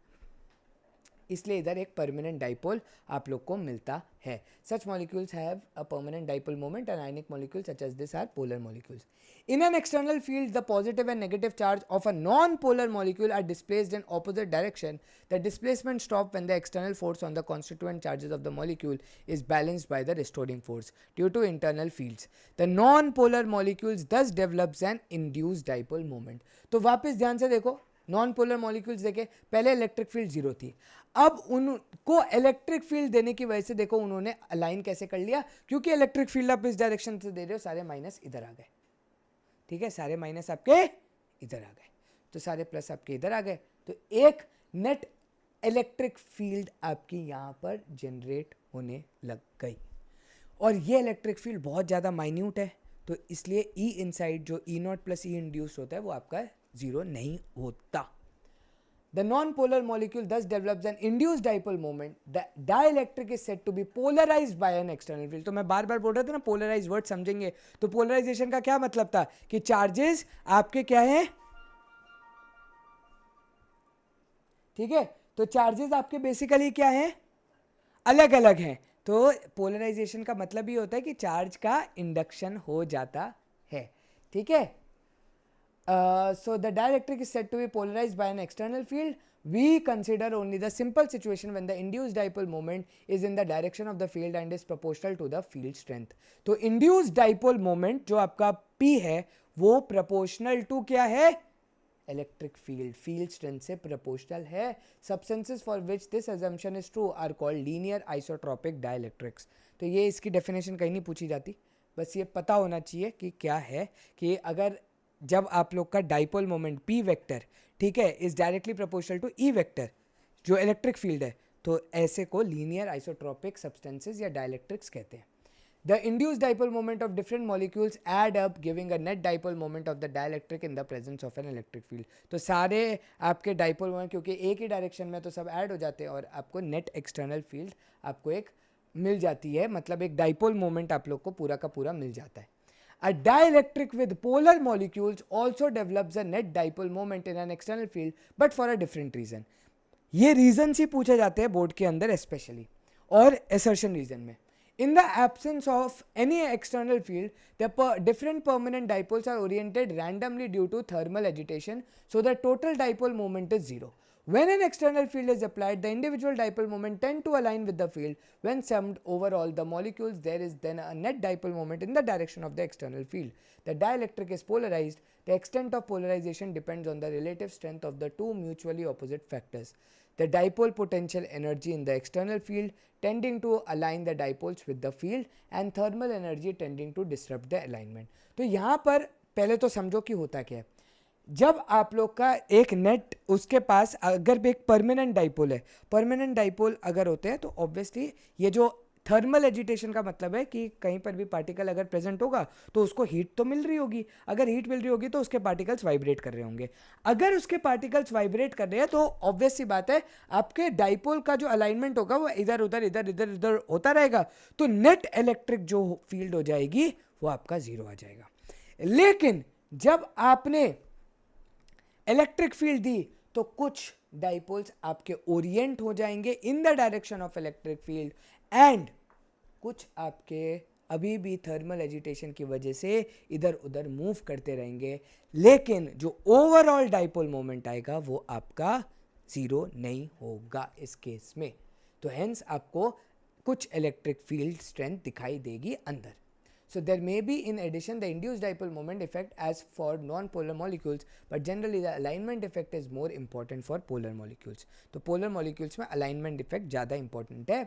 [SPEAKER 1] इसलिए इधर एक परमानेंट डाइपोल आप लोग को मिलता है। Such molecules have a permanent dipole moment and ionic molecules such as this are polar molecules. In an external field, the positive and negative charge of a non-polar molecule are displaced in opposite direction. The displacement stops when the external force on the constituent charges of the molecule is balanced by the restoring force due to internal fields. The non-polar molecules thus develops an induced dipole moment. तो वापस ध्यान से देखो, non polar molecules देखे, पहले electric field zero थी, अब उनको इलेक्ट्रिक फील्ड देने की वजह से देखो उन्होंने अलाइन कैसे कर लिया, क्योंकि इलेक्ट्रिक फील्ड आप इस डायरेक्शन से दे रहे हो, सारे माइनस इधर आ गए। ठीक है, सारे माइनस आपके इधर आ गए तो सारे प्लस आपके इधर आ गए, तो एक नेट इलेक्ट्रिक फील्ड आपकी यहाँ पर जनरेट होने लग गई। और ये इलेक्ट्रिक फील्ड बहुत ज़्यादा माइन्यूट है, तो इसलिए ई इनसाइड जो ई नॉट प्लस ई इंड्यूस होता है वो आपका जीरो नहीं होता। The non-polar molecule thus develops an induced dipole moment. The dielectric is said to be polarized by an external field. तो मैं बार बार बोल रहा था ना, पोलराइज वर्ड समझेंगे। तो पोलराइजेशन का क्या मतलब था कि चार्जेस आपके क्या है, ठीक है, तो चार्जेस आपके बेसिकली क्या है, अलग अलग हैं। तो पोलराइजेशन का मतलब ये होता है कि चार्ज का इंडक्शन हो जाता है। ठीक है, so the dielectric is said to be polarized by an external field. We consider only the simple situation when the induced dipole moment is in the direction of the field and is proportional to the field strength. तो induced dipole moment जो आपका P है वो proportional to क्या है, electric field strength से proportional है। Substances for which this assumption is true are called linear isotropic dielectrics. तो ये इसकी definition कहीं नहीं पूछी जाती, बस ये पता होना चाहिए कि क्या है, कि अगर जब आप लोग का डाइपोल मोमेंट पी वेक्टर, ठीक है, is directly proportional to E vector जो इलेक्ट्रिक फील्ड है, तो ऐसे को लीनियर आइसोट्रोपिक सब्सटेंसेस या डाइलेक्ट्रिक्स कहते हैं। The induced dipole moment of different molecules add up giving a net dipole moment of the dielectric in the presence of an electric field. तो सारे आपके डाइपोल मोमेंट क्योंकि एक ही डायरेक्शन में तो सब ऐड हो जाते हैं और आपको नेट एक्सटर्नल फील्ड आपको एक मिल जाती है, मतलब एक डाइपोल मोमेंट आप लोग को पूरा का पूरा मिल जाता है। A dielectric with polar molecules also develops a net dipole moment in an external field, but for a different reason. ये reasons ही पूछे जाते हैं बोर्ड के अंदर स्पेशली, और assertion reason में। In the absence of any external field, the different permanent dipoles are oriented randomly due to thermal agitation, so the total dipole moment is zero. When an external field is applied, the individual dipole moment tend to align with the field. When summed over all the molecules, there is then a net dipole moment in the direction of the external field. The dielectric is polarized. The extent of polarization depends on the relative strength of the two mutually opposite factors. the dipole potential energy in the external field tending to align the dipoles with the field and thermal energy tending to disrupt the alignment. तो यहाँ पर पहले तो समझो कि होता क्या है. जब आप लोग का एक नेट उसके पास अगर एक परमानेंट डाइपोल है, परमानेंट डाइपोल अगर होते हैं तो ऑब्वियसली ये जो थर्मल एजिटेशन का मतलब है कि कहीं पर भी पार्टिकल अगर प्रेजेंट होगा तो उसको हीट तो मिल रही होगी. अगर हीट मिल रही होगी तो उसके पार्टिकल्स वाइब्रेट कर रहे होंगे. अगर उसके पार्टिकल्स वाइब्रेट कर रहे हैं तो ऑब्वियस सी बात है आपके डाइपोल का जो अलाइनमेंट होगा वो इधर उधर इधर इधर इधर होता रहेगा. तो नेट इलेक्ट्रिक जो फील्ड हो जाएगी वो आपका जीरो आ जाएगा. लेकिन जब आपने इलेक्ट्रिक फील्ड दी तो कुछ डाइपोल्स आपके ओरिएंट हो जाएंगे इन the direction of electric field and कुछ आपके अभी भी थर्मल एजिटेशन की वजह से इधर उधर मूव करते रहेंगे. लेकिन जो ओवरऑल डाइपोल मोमेंट आएगा वो आपका जीरो नहीं होगा इस केस में. तो हेंस आपको कुछ इलेक्ट्रिक फील्ड स्ट्रेंथ दिखाई देगी अंदर. So there may be in addition the induced dipole moment effect as for non-polar molecules, but generally the alignment effect is more important for polar molecules. तो polar molecules में alignment effect ज़्यादा important है.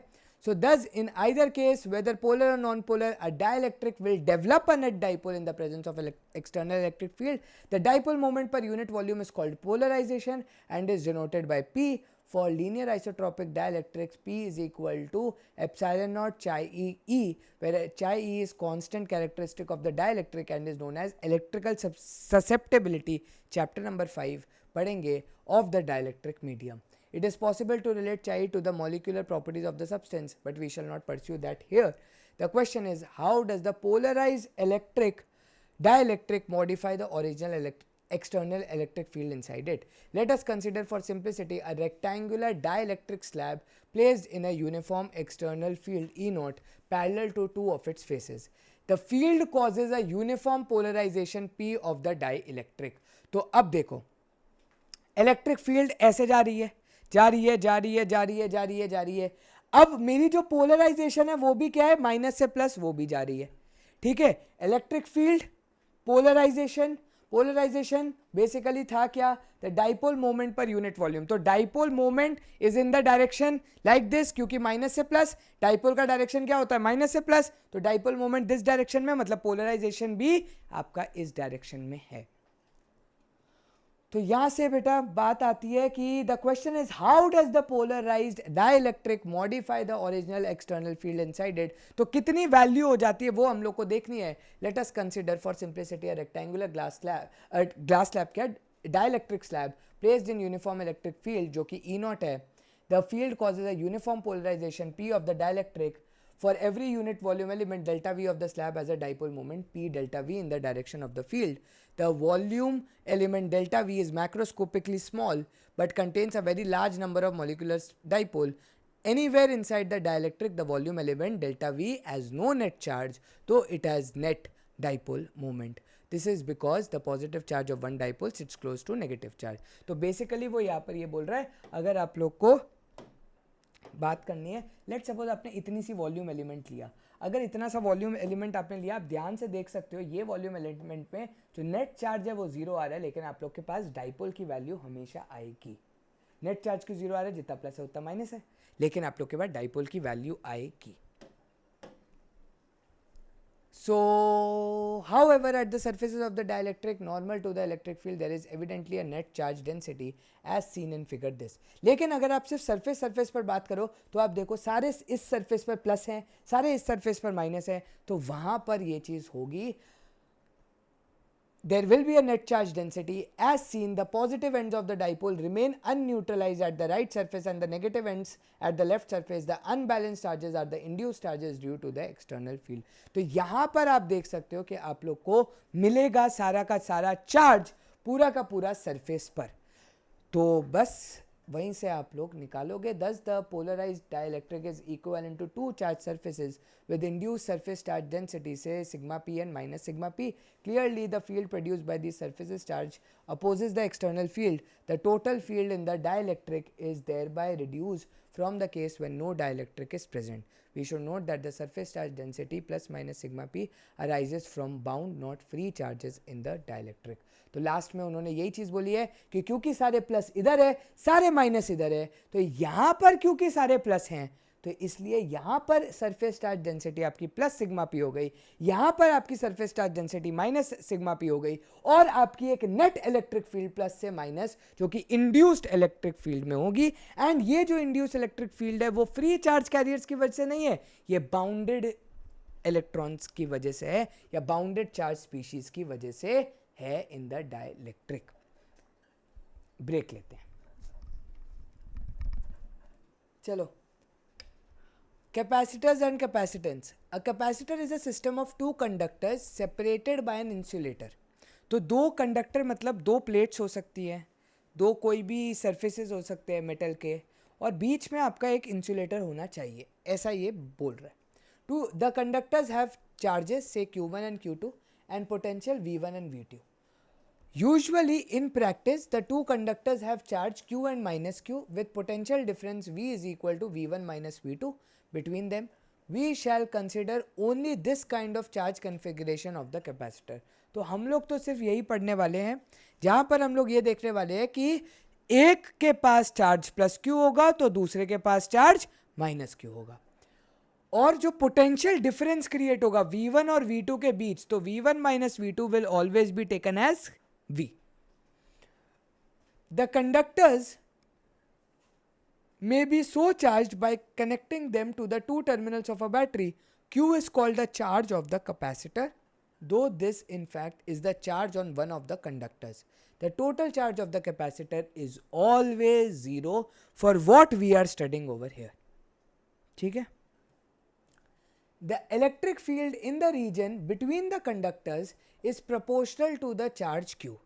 [SPEAKER 1] So thus in either case whether polar or non-polar a dielectric will develop a net dipole in the presence of external electric field. The dipole moment per unit volume is called polarization and is denoted by P. For linear isotropic dielectrics, P is equal to epsilon naught chi E, where chi E is constant characteristic of the dielectric and is known as electrical susceptibility. Chapter number 5 पढ़ेंगे of the dielectric medium. It is possible to relate chi to the molecular properties of the substance, but we shall not pursue that here. The question is, how does the polarized dielectric modify the original external electric field inside it? Let us consider for simplicity a rectangular dielectric slab placed in a uniform external field E0 parallel to two of its faces. The field causes a uniform polarization P of the dielectric. तो अब देखो electric field ऐसे जा रही है जा रही है जा रही है जा रही है जा रही है जा रही है. अब मेरी जो पोलराइजेशन है वो भी क्या है, माइनस से प्लस वो भी जा रही है. ठीक है, electric field polarisation polarisation basically था क्या, the dipole moment per unit volume. तो dipole moment is in the direction like this, क्योंकि माइनस से प्लस, डाइपोल का डायरेक्शन क्या होता है माइनस से प्लस, तो डाइपोल मोमेंट दिस डायरेक्शन में, मतलब पोलराइजेशन भी आपका इस डायरेक्शन में है. तो यहां से बेटा बात आती है कि the question is how does the polarised dielectric modify the original external field inside it. तो कितनी वैल्यू हो जाती है वो हम लोग को देखनी है. Let us consider for simplicity a rectangular glass slab क्या dielectric slab placed in uniform electric field जो कि E0 है. The field causes a uniform polarisation P of the dielectric. For every unit volume element, delta V of the slab has a dipole moment P delta V in the direction of the field. The volume element delta V is macroscopically small but contains a very large number of molecular dipole. Anywhere inside the dielectric, the volume element delta V has no net charge, though it has net dipole moment. This is because the positive charge of one dipole sits close to negative charge. तो basically वो यहाँ पर ये बोल रहा है, अगर आप लोग को बात करनी है, लेट सपोज आपने इतनी सी वॉल्यूम एलिमेंट लिया. अगर इतना सा वॉल्यूम एलिमेंट आपने लिया, आप ध्यान से देख सकते हो ये वॉल्यूम एलिमेंट में जो नेट चार्ज है वो जीरो आ रहा है, लेकिन आप लोग के पास डाइपोल की वैल्यू हमेशा आएगी. नेट चार्ज की जीरो आ रहा है, जितना प्लस है उतना माइनस है, लेकिन आप लोग के पास डाइपोल की वैल्यू आएगी. So, however, at the surfaces of the dielectric normal to the electric field, there is evidently a net charge density as seen in figure this. लेकिन अगर आप सिर्फ सरफेस पर बात करो तो आप देखो सारे इस सरफेस पर प्लस हैं, सारे इस सरफेस पर माइनस है, तो वहां पर ये चीज होगी. There will be a net charge density as seen. The positive ends of the dipole remain unneutralized at the right surface and the negative ends at the left surface. The unbalanced charges are the induced charges due to the external field. तो यहाँ पर आप देख सकते हो कि आप लोग को मिलेगा सारा का सारा चार्ज पूरा का पूरा सरफेस पर. तो बस वहीं से आप लोग निकालोगे. Thus the polarized dielectric is equivalent to two charged surfaces with induced surface charge density, say sigma p and minus sigma p. Clearly, the field produced by these surfaces charge opposes the external field. The total field in the dielectric is thereby reduced from the case when no dielectric is present. We should note that the surface charge density plus minus sigma p arises from bound not free charges in the dielectric. तो last में उन्होंने यही चीज़ बोली है कि क्योंकि सारे plus इधर है, सारे माइनस इधर है, तो यहाँ पर क्योंकि सारे प्लस हैं तो इसलिए यहाँ पर सरफेस चार्ज डेंसिटी आपकी प्लस सिग्मा पी हो गई, यहाँ पर आपकी surface charge density minus sigma P हो गई, और आपकी एक नेट इलेक्ट्रिक फील्ड प्लस से माइनस जो कि इंड्यूस्ड इलेक्ट्रिक फील्ड में होगी. एंड ये जो इंड्यूस्ड इलेक्ट्रिक फील्ड है वो फ्री चार्ज कैरियर्स की वजह से नहीं है, ये बाउंडेड इलेक्ट्रॉन्स की वजह से है या बाउंडेड चार्ज स्पीशीज की वजह से है इन द डाइलेक्ट्रिक. ब्रेक लेते हैं. चलो. Capacitors and capacitance. A capacitor is a system of two conductors separated by an insulator. तो दो कंडक्टर मतलब दो प्लेट्स हो सकती है, दो कोई भी सरफेसेस हो सकते हैं मेटल के, और बीच में आपका एक इंसुलेटर होना चाहिए, ऐसा ये बोल रहा है. To the conductors have charges से Q1 and Q2 and potential V1 and V2. Usually in practice the two conductors have charge Q and minus Q with potential difference V is equal to V1 minus V2 between them. We shall consider only this kind of charge configuration of the capacitor. तो हम लोग तो सिर्फ यही पढ़ने वाले हैं जहाँ पर हम लोग ये देखने वाले हैं कि एक के पास चार्ज प्लस क्यू होगा तो दूसरे के पास चार्ज माइनस क्यू होगा, और जो पोटेंशियल डिफरेंस क्रिएट होगा V1 और V2 के बीच, तो V1 minus V2 will always be taken as V. The conductors may be so charged by connecting them to the two terminals of a battery. Q is called the charge of the capacitor, though this in fact is the charge on one of the conductors. The total charge of the capacitor is always zero for what we are studying over here. ठीक है? The electric field in the region between the conductors is proportional to the charge Q.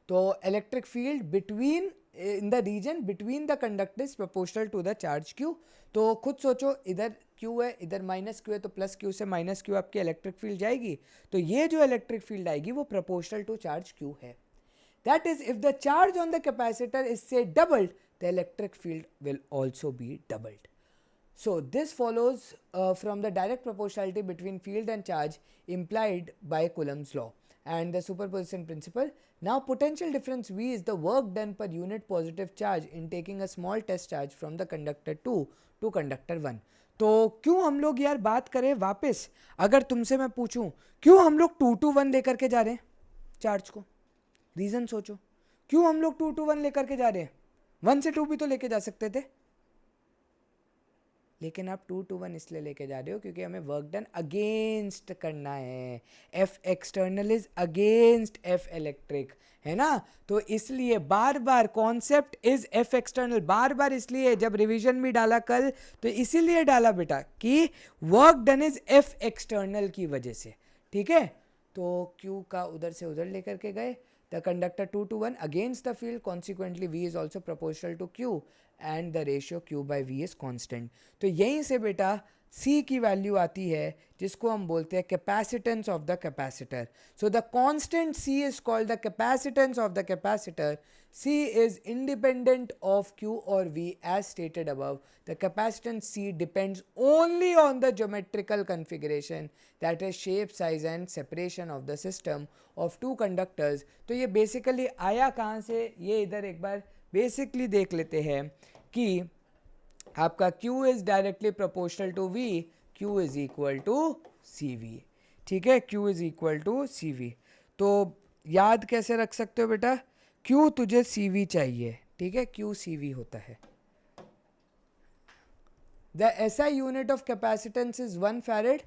[SPEAKER 1] तो electric field between in the region between the conductor is proportional to the charge Q. तो खुद सोचो, इधर Q है, इधर minus Q है, तो plus Q से माइनस Q आपकी इलेक्ट्रिक फील्ड जाएगी, तो ये जो इलेक्ट्रिक फील्ड आएगी वो proportional to charge Q है. That is, if the charge on the capacitor is say doubled, the electric field will also be doubled. So this follows from the direct proportionality between field and charge implied by Coulomb's law and the superposition principle. Now potential difference V is the work done per unit positive charge in taking a small test charge from the conductor 2 to conductor 1. तो क्यों हम लोग यार बात करें वापस, अगर तुमसे मैं पूछूं क्यों हम लोग 2 to 1 लेकर के जा रहे हैं चार्ज को, रीज़न सोचो, क्यों हम लोग 2 to 1 लेकर के जा रहे हैं, 1 से 2 भी तो लेके जा सकते थे, लेकिन आप 2 to 1 इसलिए लेके जा रहे हो क्योंकि हमें वर्क डन अगेंस्ट करना है. F external is against F electric, है ना, तो इसलिए बार बार कॉन्सेप्ट इज एफ एक्सटर्नल, बार बार इसलिए जब रिवीजन भी डाला कल तो इसीलिए डाला बेटा कि work done is F external की वजह से. ठीक है, तो क्यू का उधर से उधर लेकर के गए, the conductor 2 to 1 against the field, consequently V is also proportional to Q and the ratio Q by V is constant. तो यहीं से बेटा C की वैल्यू आती है जिसको हम बोलते हैं capacitance of the capacitor. So the constant C is called the capacitance of the capacitor. C is independent of Q or V as stated above. The capacitance C depends only on the geometrical configuration, that is shape, size and separation of the system of two conductors. तो ये basically आया कहाँ से, ये इधर एक बार basically देख लेते हैं कि आपका Q is directly proportional to V, Q is equal to CV. ठीक है, Q is equal to CV. तो याद कैसे रख सकते हो बेटा, Q तुझे CV चाहिए, ठीक है, Q CV होता है. The SI unit of capacitance is 1 farad.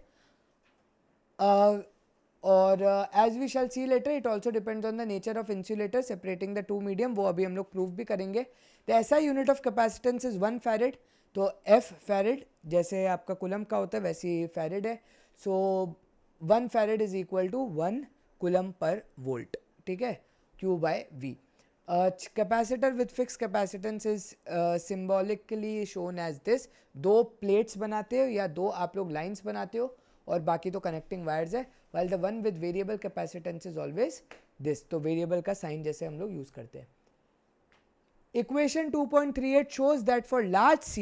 [SPEAKER 1] और as we shall see later it also depends on the nature of insulator separating the two medium, वो अभी हम लोग प्रूव भी करेंगे. The SI unit of capacitance is 1 farad. तो F farad जैसे आपका कुलम का होता है वैसे ही फैरेड है. So 1 farad is equal to 1 coulomb per volt. ठीक है, Q by V. Capacitor with fix capacitance is symbolically shown as this. दो प्लेट्स बनाते हो या दो आप लोग लाइन्स बनाते हो, और बाकी तो कनेक्टिंग वायर्स है, while the one with variable capacitance is always this. तो वेरिएबल का साइन जैसे हम लोग यूज करते हैं. Equation 2.38 shows that for large C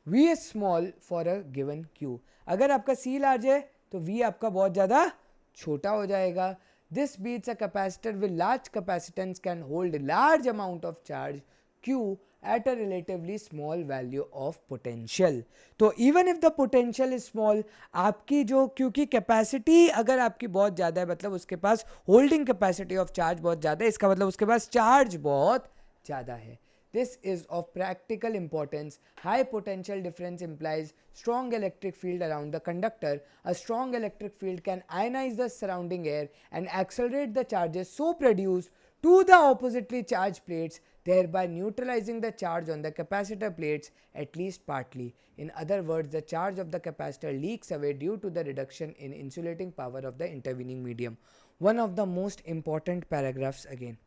[SPEAKER 1] V is small for a given Q. अगर आपका C लार्ज है तो V आपका बहुत ज़्यादा छोटा हो जाएगा. This beats a capacitor with large capacitance can hold large amount of charge Q at a relatively small value of potential. तो even if the potential is small, आपकी जो, क्योंकि कैपेसिटी अगर आपकी बहुत ज़्यादा है मतलब उसके पास होल्डिंग कैपेसिटी ऑफ चार्ज बहुत ज़्यादा है, इसका मतलब उसके पास चार्ज बहुत ज़्यादा है. This is of practical importance. High potential difference implies strong electric field around the conductor. A strong electric field can ionize the surrounding air and accelerate the charges so produced to the oppositely charged plates, thereby neutralizing the charge on the capacitor plates at least partly. In other words, the charge of the capacitor leaks away due to the reduction in insulating power of the intervening medium. One of the most important paragraphs again.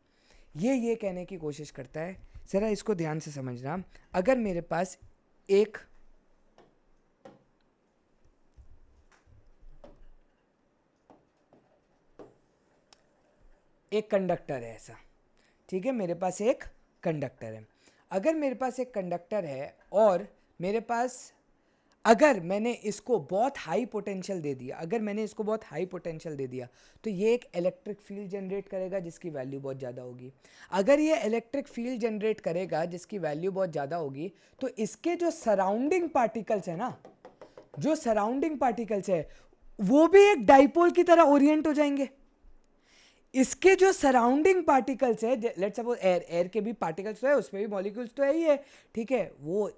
[SPEAKER 1] ये कहने की कोशिश करता है, ज़रा इसको ध्यान से समझना. अगर मेरे पास एक कंडक्टर है ऐसा, ठीक है, मेरे पास एक कंडक्टर है. अगर मेरे पास एक कंडक्टर है और मेरे पास, अगर मैंने इसको बहुत हाई पोटेंशियल दे दिया, तो ये एक इलेक्ट्रिक फील्ड जनरेट करेगा जिसकी वैल्यू बहुत ज़्यादा होगी. अगर ये इलेक्ट्रिक फील्ड जनरेट करेगा जिसकी वैल्यू बहुत ज़्यादा होगी, तो इसके जो सराउंडिंग पार्टिकल्स है ना, वो भी एक डाइपोल की तरह ओरिएंट हो जाएंगे. इसके जो सराउंडिंग पार्टिकल्स है, लेट्स सपोज एयर के भी पार्टिकल्स तो है, उसमें भी मॉलिक्यूल्स तो है ही है, ठीक है, वो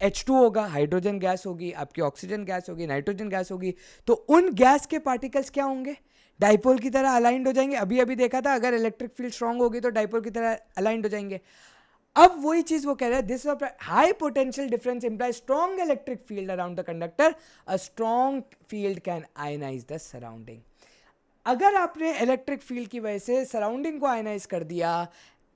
[SPEAKER 1] H2 होगा, हाइड्रोजन गैस होगी, आपकी ऑक्सीजन गैस होगी, नाइट्रोजन गैस होगी. तो उन गैस के पार्टिकल्स क्या होंगे, डाइपोल की तरह अलाइंड हो जाएंगे. अभी देखा था, अगर इलेक्ट्रिक फील्ड स्ट्रांग होगी तो डाइपोल की तरह अलाइंड हो जाएंगे. अब वही चीज वो कह रहा है, this high potential difference implies strong electric field around the conductor. A strong field can ionise the surrounding. अगर आपने इलेक्ट्रिक फील्ड की वजह से सराउंडिंग को आयनाइज कर दिया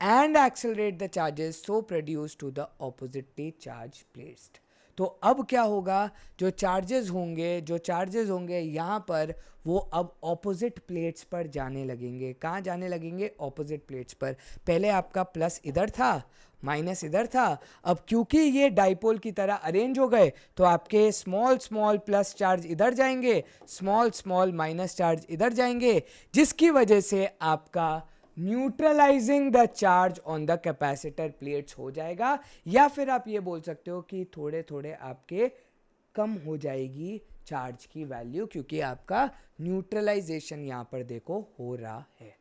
[SPEAKER 1] and accelerate the charges so produced to the oppositely charged plates. तो अब क्या होगा, जो चार्जेस होंगे यहाँ पर, वो अब ऑपोजिट प्लेट्स पर जाने लगेंगे. कहाँ जाने लगेंगे, ऑपोजिट प्लेट्स पर. पहले आपका प्लस इधर था, माइनस इधर था. अब क्योंकि ये डाइपोल की तरह अरेंज हो गए, तो आपके स्मॉल प्लस चार्ज इधर जाएंगे, स्मॉल माइनस चार्ज इधर जाएंगे, जिसकी वजह से आपका neutralising the charge on the capacitor plates हो जाएगा. या फिर आप ये बोल सकते हो कि थोड़े थोड़े आपके कम हो जाएगी चार्ज की वैल्यू, क्योंकि आपका न्यूट्रलाइजेशन यहाँ पर देखो हो रहा है.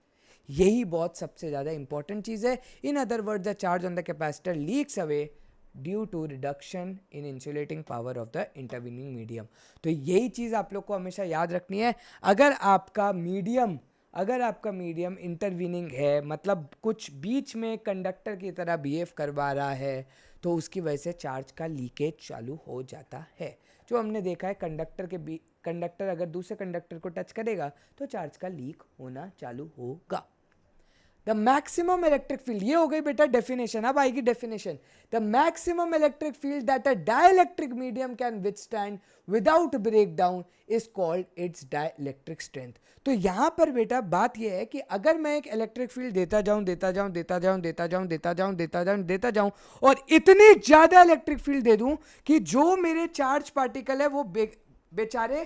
[SPEAKER 1] यही बहुत सबसे ज़्यादा इंपॉर्टेंट चीज़ है. In other word, the charge on the capacitor leaks away due to reduction in insulating power of the intervening medium. तो यही चीज़ आप लोग को हमेशा याद रखनी है. अगर आपका मीडियम इंटरवीनिंग है, मतलब कुछ बीच में कंडक्टर की तरह बिहेव करवा रहा है, तो उसकी वजह से चार्ज का लीकेज चालू हो जाता है. जो हमने देखा है, कंडक्टर अगर दूसरे कंडक्टर को टच करेगा तो चार्ज का लीक होना चालू होगा. द मैक्सिमम इलेक्ट्रिक फील्ड, ये हो गई बेटा डेफिनेशन. अब आएगी definition. The maximum electric field that a dielectric medium can withstand without break down is called its dielectric strength. तो यहां पर बेटा बात यह है कि अगर मैं एक इलेक्ट्रिक फील्ड देता जाऊं और इतनी ज्यादा इलेक्ट्रिक फील्ड दे दूं कि जो मेरे चार्ज पार्टिकल है वो बेचारे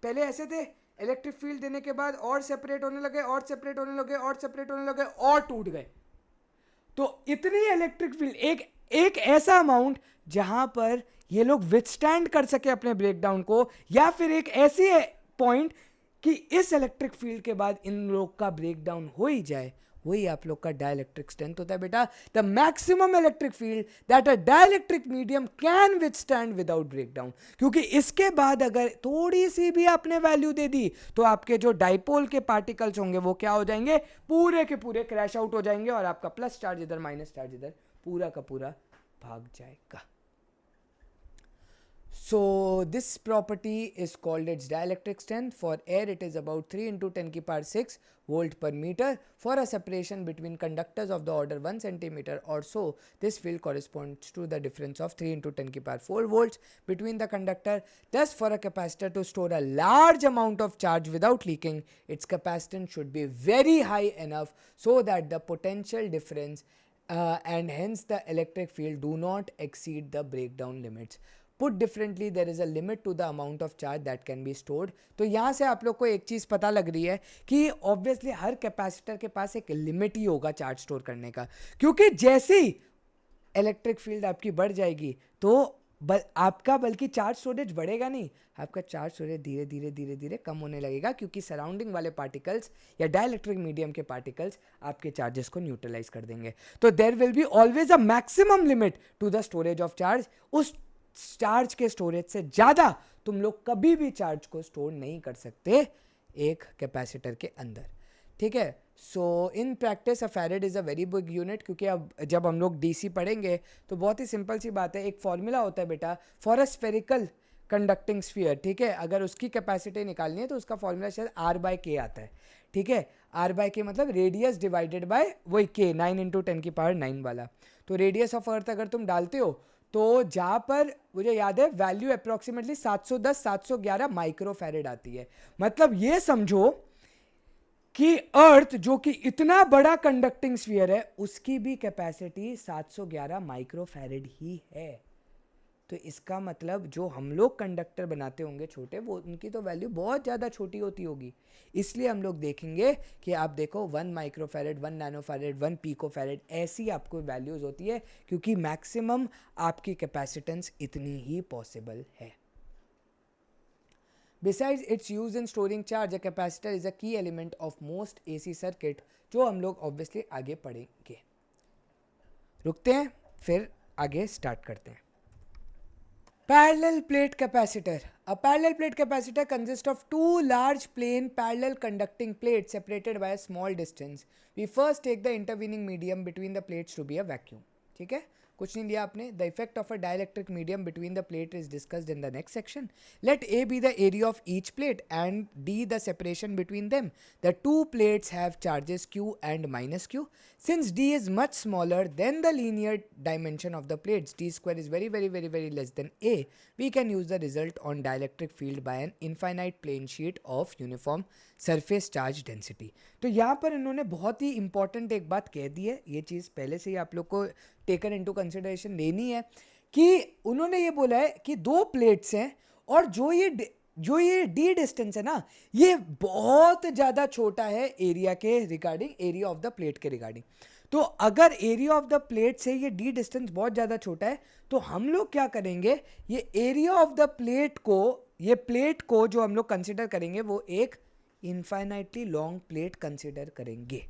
[SPEAKER 1] पहले ऐसे थे, इलेक्ट्रिक फील्ड देने के बाद और सेपरेट होने लगे और टूट गए. तो इतनी इलेक्ट्रिक फील्ड, एक ऐसा अमाउंट जहां पर ये लोग विथस्टैंड कर सके अपने ब्रेकडाउन को, या फिर एक ऐसी पॉइंट कि इस इलेक्ट्रिक फील्ड के बाद इन लोग का ब्रेकडाउन हो ही जाए, वही आप लोग का डाइलेक्ट्रिक स्ट्रेंथ होता है बेटा. The maximum electric field that a dielectric medium can withstand without breakdown. क्योंकि इसके बाद अगर थोड़ी सी भी आपने वैल्यू दे दी तो आपके जो डाइपोल के पार्टिकल्स होंगे वो क्या हो जाएंगे, पूरे के पूरे क्रैश आउट हो जाएंगे, और आपका प्लस चार्ज इधर माइनस चार्ज इधर पूरा का पूरा भाग जाएगा. So this property is called its dielectric strength. For air it is about 3 into 10 की power 6 volt per meter. For a separation between conductors of the order 1 centimeter or so, this field corresponds to the difference of 3 into 10 की power 4 volts between the conductor. Thus for a capacitor to store a large amount of charge without leaking, its capacitance should be very high enough so that the potential difference and hence the electric field do not exceed the breakdown limits. Put differently, there is a limit to the amount of charge that can be stored. तो यहाँ से आप लोग को एक चीज़ पता लग रही है कि ऑब्वियसली हर कैपेसिटर के पास एक लिमिट ही होगा चार्ज स्टोर करने का, क्योंकि जैसे ही इलेक्ट्रिक फील्ड आपकी बढ़ जाएगी तो आपका बल्कि चार्ज स्टोरेज बढ़ेगा नहीं, आपका चार्ज स्टोरेज धीरे धीरे धीरे धीरे कम होने लगेगा, क्योंकि सराउंडिंग वाले पार्टिकल्स या डाइलेक्ट्रिक मीडियम के पार्टिकल्स आपके चार्जेस को न्यूट्रलाइज कर देंगे. तो there will be always a maximum limit to the storage of charge. उस चार्ज के स्टोरेज से ज़्यादा तुम लोग कभी भी चार्ज को स्टोर नहीं कर सकते एक कैपेसिटर के अंदर. ठीक है. So in practice a farad is a very big unit, क्योंकि अब जब हम लोग डीसी पढ़ेंगे तो बहुत ही सिंपल सी बात है. एक फॉर्मूला होता है बेटा for a spherical conducting sphere. ठीक है. अगर उसकी कैपेसिटी निकालनी है तो उसका फॉर्मूला शायद आर बाय के आता है. ठीक है. आर बाय के मतलब रेडियस डिवाइडेड बाय वही के 9 इंटू 10 की पावर 9 वाला. तो रेडियस ऑफ अर्थ अगर तुम डालते हो तो जहाँ पर मुझे याद है वैल्यू अप्रॉक्सीमेटली 710 711 माइक्रोफैरेड आती है. मतलब ये समझो कि अर्थ जो कि इतना बड़ा कंडक्टिंग स्फीयर है उसकी भी कैपेसिटी 711 माइक्रोफैरेड ही है. तो इसका मतलब जो हम लोग कंडक्टर बनाते होंगे छोटे, वो उनकी तो वैल्यू बहुत ज़्यादा छोटी होती होगी. इसलिए हम लोग देखेंगे कि आप देखो 1 माइक्रोफैरेड 1 नैनोफैरेड 1 पिकोफैरेड ऐसी आपको वैल्यूज़ होती है, क्योंकि मैक्सिमम आपकी कैपेसिटेंस इतनी ही पॉसिबल है. Besides its use in storing charge, a capacitor is a key element of most AC circuit, जो हम लोग obviously आगे पढ़ेंगे. रुकते हैं फिर आगे स्टार्ट करते हैं. Parallel plate capacitor. A parallel plate capacitor consists of two large plane parallel conducting plates separated by a small distance. We first take the intervening medium between the plates to be a vacuum. ठीक है. कुछ नहीं दिया आपने. The effect of a dielectric medium between the plate is discussed in the next section. Let A be the area of each plate and D the separation between them. The two plates have charges Q and minus Q. Since D is much smaller than the linear dimension of the plates, D square is very less than A. We can use the result on dielectric field by an infinite plane sheet of uniform surface charge density. तो यहाँ पर इन्होंने बहुत ही important एक बात कह दी है. ये चीज़ पहले से ही आप लोग को टेकन इनटू कंसिडरेशन लेनी है कि उन्होंने ये बोला है कि दो प्लेट्स हैं और जो ये डी डिस्टेंस है ना, ये बहुत ज़्यादा छोटा है एरिया के regarding, area of the plate के रिगार्डिंग. तो अगर एरिया ऑफ द प्लेट से ये डी डिस्टेंस बहुत ज़्यादा छोटा है तो हम लोग क्या करेंगे, ये एरिया ऑफ द प्लेट को, ये प्लेट को जो हम लोग कंसिडर करेंगे वो एक इनफाइनाइटली लॉन्ग प्लेट कंसिडर करेंगे.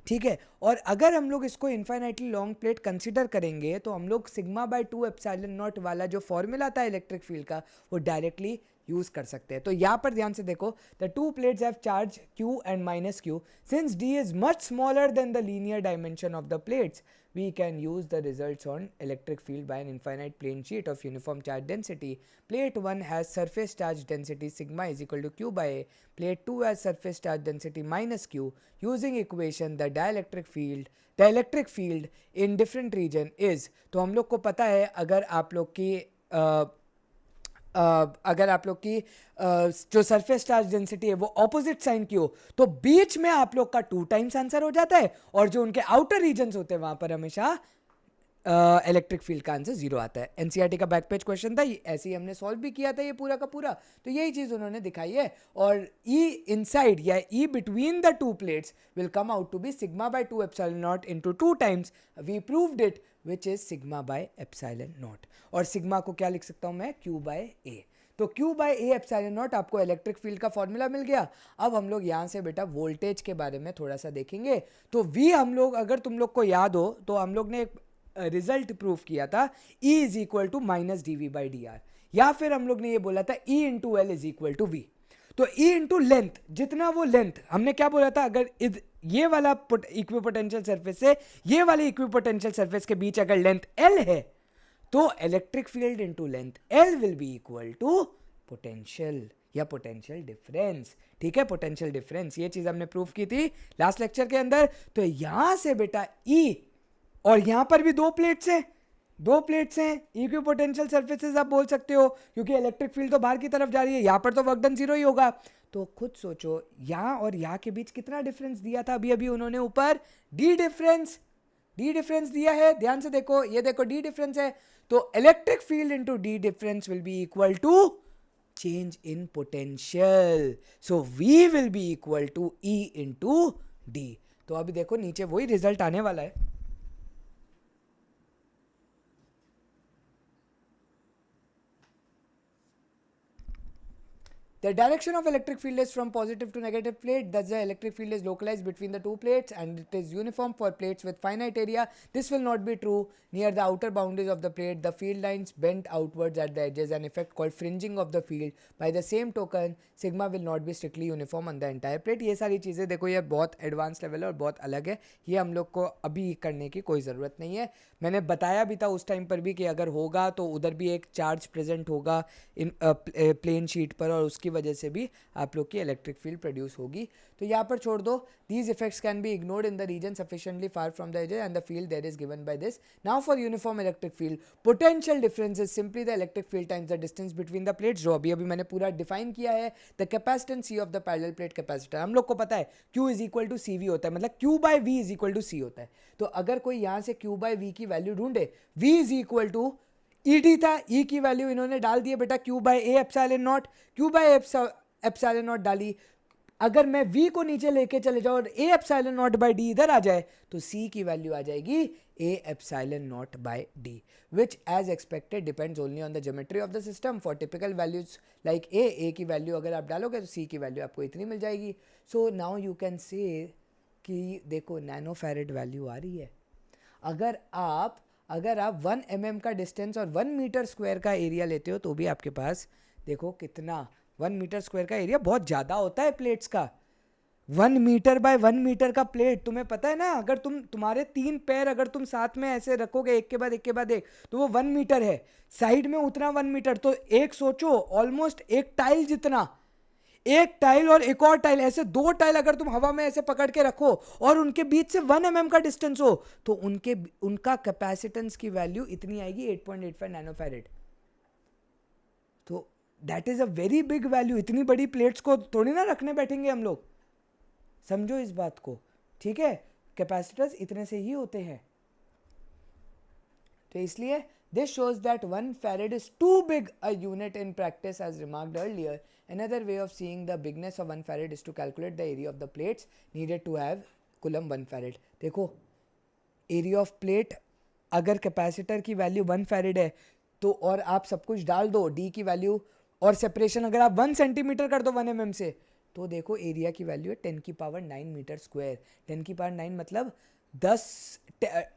[SPEAKER 1] ठीक है. और अगर हम लोग इसको इनफाइनाइटली लॉन्ग प्लेट कंसिडर करेंगे तो हम लोग सिग्मा बाय 2 एप्सिलॉन नॉट वाला जो फॉर्मूला था इलेक्ट्रिक फील्ड का वो डायरेक्टली यूज कर सकते हैं. तो यहाँ पर ध्यान से देखो, the two plates have charge Q and minus Q. Since D is much smaller than the linear dimension of the plates, we can use the results on electric field by an infinite plane sheet of uniform charge density. Plate 1 has surface charge density sigma is equal to Q by A. Plate 2 has surface charge density minus Q. Using equation, the electric field in different region is, तो हम लोग को पता है अगर आप लोग की जो सरफेस चार्ज डेंसिटी है वो ऑपोजिट साइन की हो तो बीच में आप लोग का 2 टाइम्स आंसर हो जाता है, और जो उनके आउटर रीजन्स होते हैं वहां पर हमेशा इलेक्ट्रिक फील्ड का आंसर 0 आता है. एनसीईआरटी का बैक पेज क्वेश्चन था, ऐसे ही हमने सॉल्व भी किया था ये पूरा का पूरा. तो यही चीज उन्होंने दिखाई है. और E इनसाइड या E between the two plates will come out to be sigma by 2 epsilon naught into 2 times we proved it which is sigma by epsilon naught. और सिग्मा को क्या लिख सकता हूं मैं, Q बाय A. तो Q by A epsilon naught आपको electric field का फॉर्मूला मिल गया. अब हम लोग यहाँ से बेटा वोल्टेज के बारे में थोड़ा सा देखेंगे. तो V हम लोग, अगर तुम लोग को याद हो तो हम लोग ने एक रिजल्ट प्रूफ किया था E is equal to minus dV by D R, या फिर हम लोग ने ये बोला था E into L is equal to V. तो E इंटू लेंथ, जितना वो लेंथ, हमने क्या बोला था, अगर ये वाला इक्विपोटेंशियल सरफेस से ये वाले इक्विपोटेंशियल सरफेस के बीच अगर लेंथ L है तो electric field into length L will be equal to potential या पोटेंशियल डिफरेंस. ठीक है, पोटेंशियल डिफरेंस, ये चीज हमने प्रूव की थी लास्ट लेक्चर के अंदर. तो यहां से बेटा E, और यहां पर भी दो प्लेट्स हैं, दो प्लेट्स हैं, इक्विपोटेंशियल सरफेसेस आप बोल सकते हो, क्योंकि इलेक्ट्रिक फील्ड तो बाहर की तरफ जा रही है, यहां पर तो वर्क डन जीरो ही होगा. तो खुद सोचो यहां और यहां के बीच कितना डिफरेंस दिया था अभी अभी उन्होंने ऊपर, डी डिफरेंस दिया है. ध्यान से देखो, ये देखो डी डिफरेंस है. तो electric field into D difference will be equal to change in potential. So V will be equal to E into D. तो अभी देखो नीचे वही रिजल्ट आने वाला है. The direction of electric field is from positive to negative plate. Thus, the electric field is localized between the two plates and it is uniform for plates with finite area. This will not be true near the outer boundaries of the plate. The field lines bend outwards at the edges, an effect called fringing of the field. By the same token, sigma will not be strictly uniform on the entire plate. ये सारी चीज़ें देखो, ये बहुत advance level है और बहुत अलग है. ये हम लोग को अभी करने की कोई ज़रूरत नहीं है. मैंने बताया भी था उस टाइम पर भी कि अगर होगा तो उधर भी एक चार्ज प्रेजेंट होगा इन प्लेन शीट पर, और उसकी वजह से भी आप लोग की इलेक्ट्रिक फील्ड प्रोड्यूस होगी. तो यहाँ पर छोड़ दो. These effects can be ignored in the region sufficiently far from the edges and the field that is given by this. Now for uniform electric field, potential difference is simply the electric field times the distance between the plates, जो अभी मैंने पूरा define किया है. The capacitance C of the parallel plate capacitor, हम लोग को पता है Q is equal to CV होता है, मतलब Q by V is equal to C होता है. तो अगर कोई यहाँ से Q बाय V की वैल्यू ढूंढे, V is equal to ED था, E की वैल्यू इन्होंने डाल दी है बेटा Q by A epsilon naught, Q by epsilon naught डाली. अगर मैं V को नीचे लेके चले जाऊं और A epsilon naught by D इधर आ जाए, तो C की वैल्यू आ जाएगी A epsilon naught by D, which as expected depends only on the geometry of the system. For typical values like A की वैल्यू अगर आप डालोगे तो C की वैल्यू आपको इतनी मिल जाएगी. So now you can say कि देखो नैनो फैरेड वैल्यू आ रही है. अगर आप 1 mm का डिस्टेंस और 1 मीटर स्क्वायर का एरिया लेते हो तो भी आपके पास देखो कितना 1 मीटर स्क्वायर का एरिया बहुत ज़्यादा होता है प्लेट्स का. 1 मीटर बाय 1 मीटर का प्लेट, तुम्हें पता है ना, अगर तुम्हारे 3 पैर अगर तुम साथ में ऐसे रखोगे एक के बाद एक तो वो 1 मीटर है. साइड में उतना 1 मीटर, तो एक सोचो ऑलमोस्ट एक टाइल जितना, एक टाइल और एक और टाइल, ऐसे 2 टाइल अगर तुम हवा में ऐसे पकड़ के रखो और उनके बीच से 1 mm का डिस्टेंस हो, तो उनका कैपेसिटेंस की वैल्यू इतनी आएगी 8.85 नैनोफैरेड. तो that is a very big value. इतनी बड़ी प्लेट्स को थोड़ी ना रखने बैठेंगे हम लोग, समझो इस बात को. ठीक है, कैपेसिटर्स इतने से ही होते हैं. तो इसलिए this shows that 1 farad is too big a unit in practice as remarked earlier. Another way of seeing the bigness of 1 farad is to calculate the area of the plates needed to have coulomb 1 farad. देखो area of plate अगर capacitor की value 1 farad है तो, और आप सब कुछ डाल दो डी की वैल्यू, और सेपरेशन अगर आप 1 सेंटीमीटर कर दो 1 mm से, तो देखो एरिया की वैल्यू है 10 की पावर 9 मीटर स्क्वायर. 10 की पावर 9 मतलब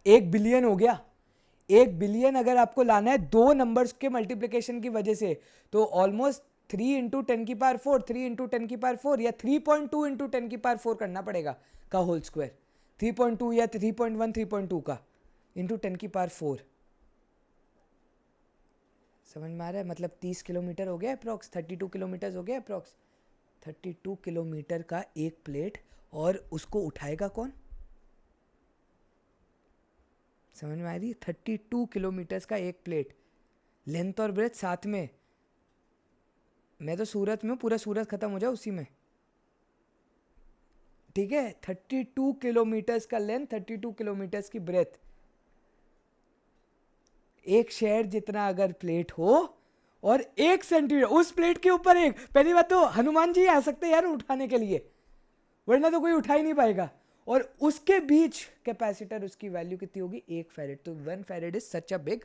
[SPEAKER 1] 1 बिलियन हो गया. 1 बिलियन अगर आपको लाना है 2 नंबर्स के मल्टीप्लिकेशन की वजह से, तो ऑलमोस्ट 3 इंटू 10 की पावर 4, 3 इंटू 10 की पावर 4 या 3.2 इंटू 10 की पावर 4 करना पड़ेगा का होल स्क्वायर. 3.2 या 3.1 3.2 का इंटू 10 की पावर 4. समझ में आ रहा है? मतलब 30 किलोमीटर हो गया अप्रॉक्स, 32 किलोमीटर हो गया अप्रॉक्स. 32 किलोमीटर का एक प्लेट, और उसको उठाएगा कौन? समझ में आ रही? 32 किलोमीटर्स का एक प्लेट, लेंथ और ब्रेथ साथ में. मैं तो सूरत में, पूरा सूरत खत्म हो जाए उसी में. ठीक है, 32 किलोमीटर्स का लेंथ, 32 किलोमीटर्स की ब्रेथ. एक शहर जितना अगर प्लेट हो और 1 सेंटीमीटर उस प्लेट के ऊपर एक, पहली बात तो हनुमान जी आ सकते हैं यार उठाने के लिए, वरना तो कोई उठा ही नहीं पाएगा. और उसके बीच कैपेसिटर, उसकी वैल्यू कितनी होगी? 1 फैरेड. तो 1 farad is such a big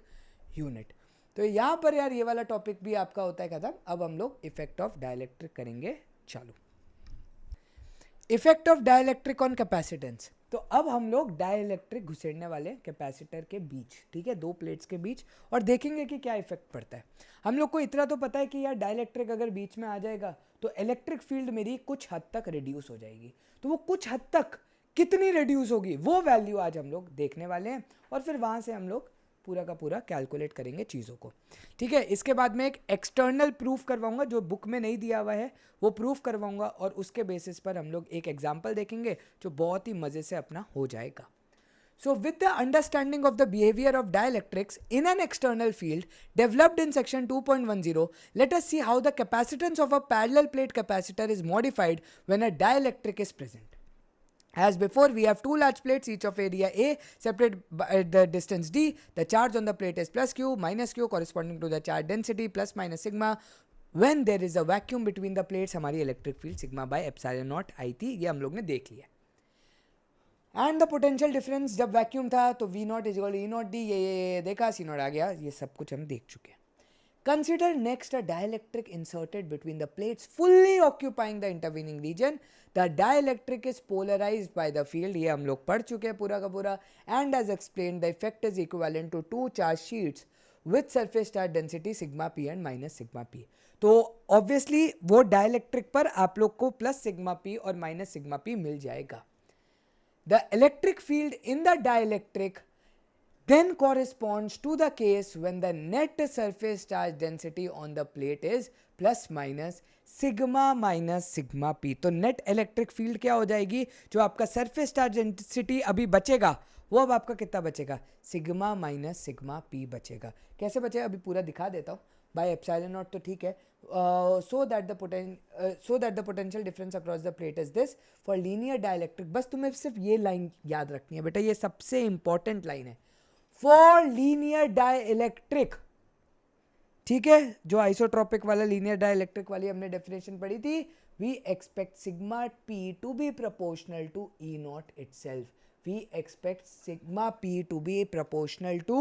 [SPEAKER 1] unit. तो यहाँ पर यार ये वाला टॉपिक भी आपका होता है खत्म. अब हम लोग इफेक्ट ऑफ डाइलेक्ट्रिक करेंगे. चालू. Effect of dielectric on capacitance. तो अब हम लोग डाइलेक्ट्रिक घुसेड़ने वाले कैपेसिटर के बीच, ठीक है, 2 प्लेट्स के बीच, और देखेंगे कि क्या इफेक्ट पड़ता है. हम लोग को इतना तो पता है कि यार डाइलेक्ट्रिक अगर बीच में आ जाएगा तो इलेक्ट्रिक फील्ड मेरी कुछ हद तक रिड्यूस हो जाएगी. तो वो कुछ हद तक कितनी रिड्यूस होगी वो वैल्यू आज हम लोग देखने वाले हैं, और फिर वहाँ से हम लोग पूरा का पूरा कैलकुलेट करेंगे चीज़ों को, ठीक है। इसके बाद में एक एक्सटर्नल प्रूफ करवाऊंगा जो बुक में नहीं दिया हुआ है, वो प्रूफ करवाऊंगा और उसके बेसिस पर हम लोग एक एग्जाम्पल देखेंगे जो बहुत ही मज़े से अपना हो जाएगा। So, with the understanding of the behavior of dielectrics in an external field developed in section 2.10, let us see how the capacitance of a parallel plate capacitor is modified when a dielectric is present. As before, we have two large plates, each of area A, separated by the distance d. The charge on the plate is plus q, minus q, corresponding to the charge density, plus minus sigma. When there is a vacuum between the plates, हमारी electric field sigma by epsilon naught I थी, ये हम लोग ने देख लिया। And the potential difference जब vacuum था तो V naught is equal E naught D, ये देखा, सी नॉट आ गया, ये सब कुछ हम देख चुके हैं। Consider next a dielectric inserted between the plates fully occupying the intervening region. The dielectric is polarised by the field, ये हम लोग पढ़ चुके हैं पूरा का पूरा। And as explained the effect is equivalent to two charge sheets with surface charge density sigma P and minus sigma P. तो ऑब्वियसली वो डाइलेक्ट्रिक पर आप लोग को प्लस सिग्मा पी और माइनस सिग्मा पी मिल जाएगा। The electric field in the dielectric then corresponds to the case when the net surface charge density on the plate is plus minus sigma minus sigma p। तो net electric field क्या हो जाएगी, जो आपका surface charge density अभी बचेगा वो अब आपका कितना बचेगा, सिग्मा माइनस सिग्मा पी बचेगा। कैसे बचेगा अभी पूरा दिखा देता हूँ। बाय एप्सिलॉन नॉट तो ठीक है, so that the potential difference across the plate is this for linear dielectric। बस तुम्हें सिर्फ ये लाइन याद रखनी है बेटा, ये सबसे इंपॉर्टेंट लाइन है, फॉर लीनियर डाइलेक्ट्रिक, ठीक है। जो आइसोट्रोपिक वाला लीनियर डाइलेक्ट्रिक वाली हमने डेफिनेशन पढ़ी थी, we expect sigma P to be proportional to E naught itself. We expect sigma P to be proportional to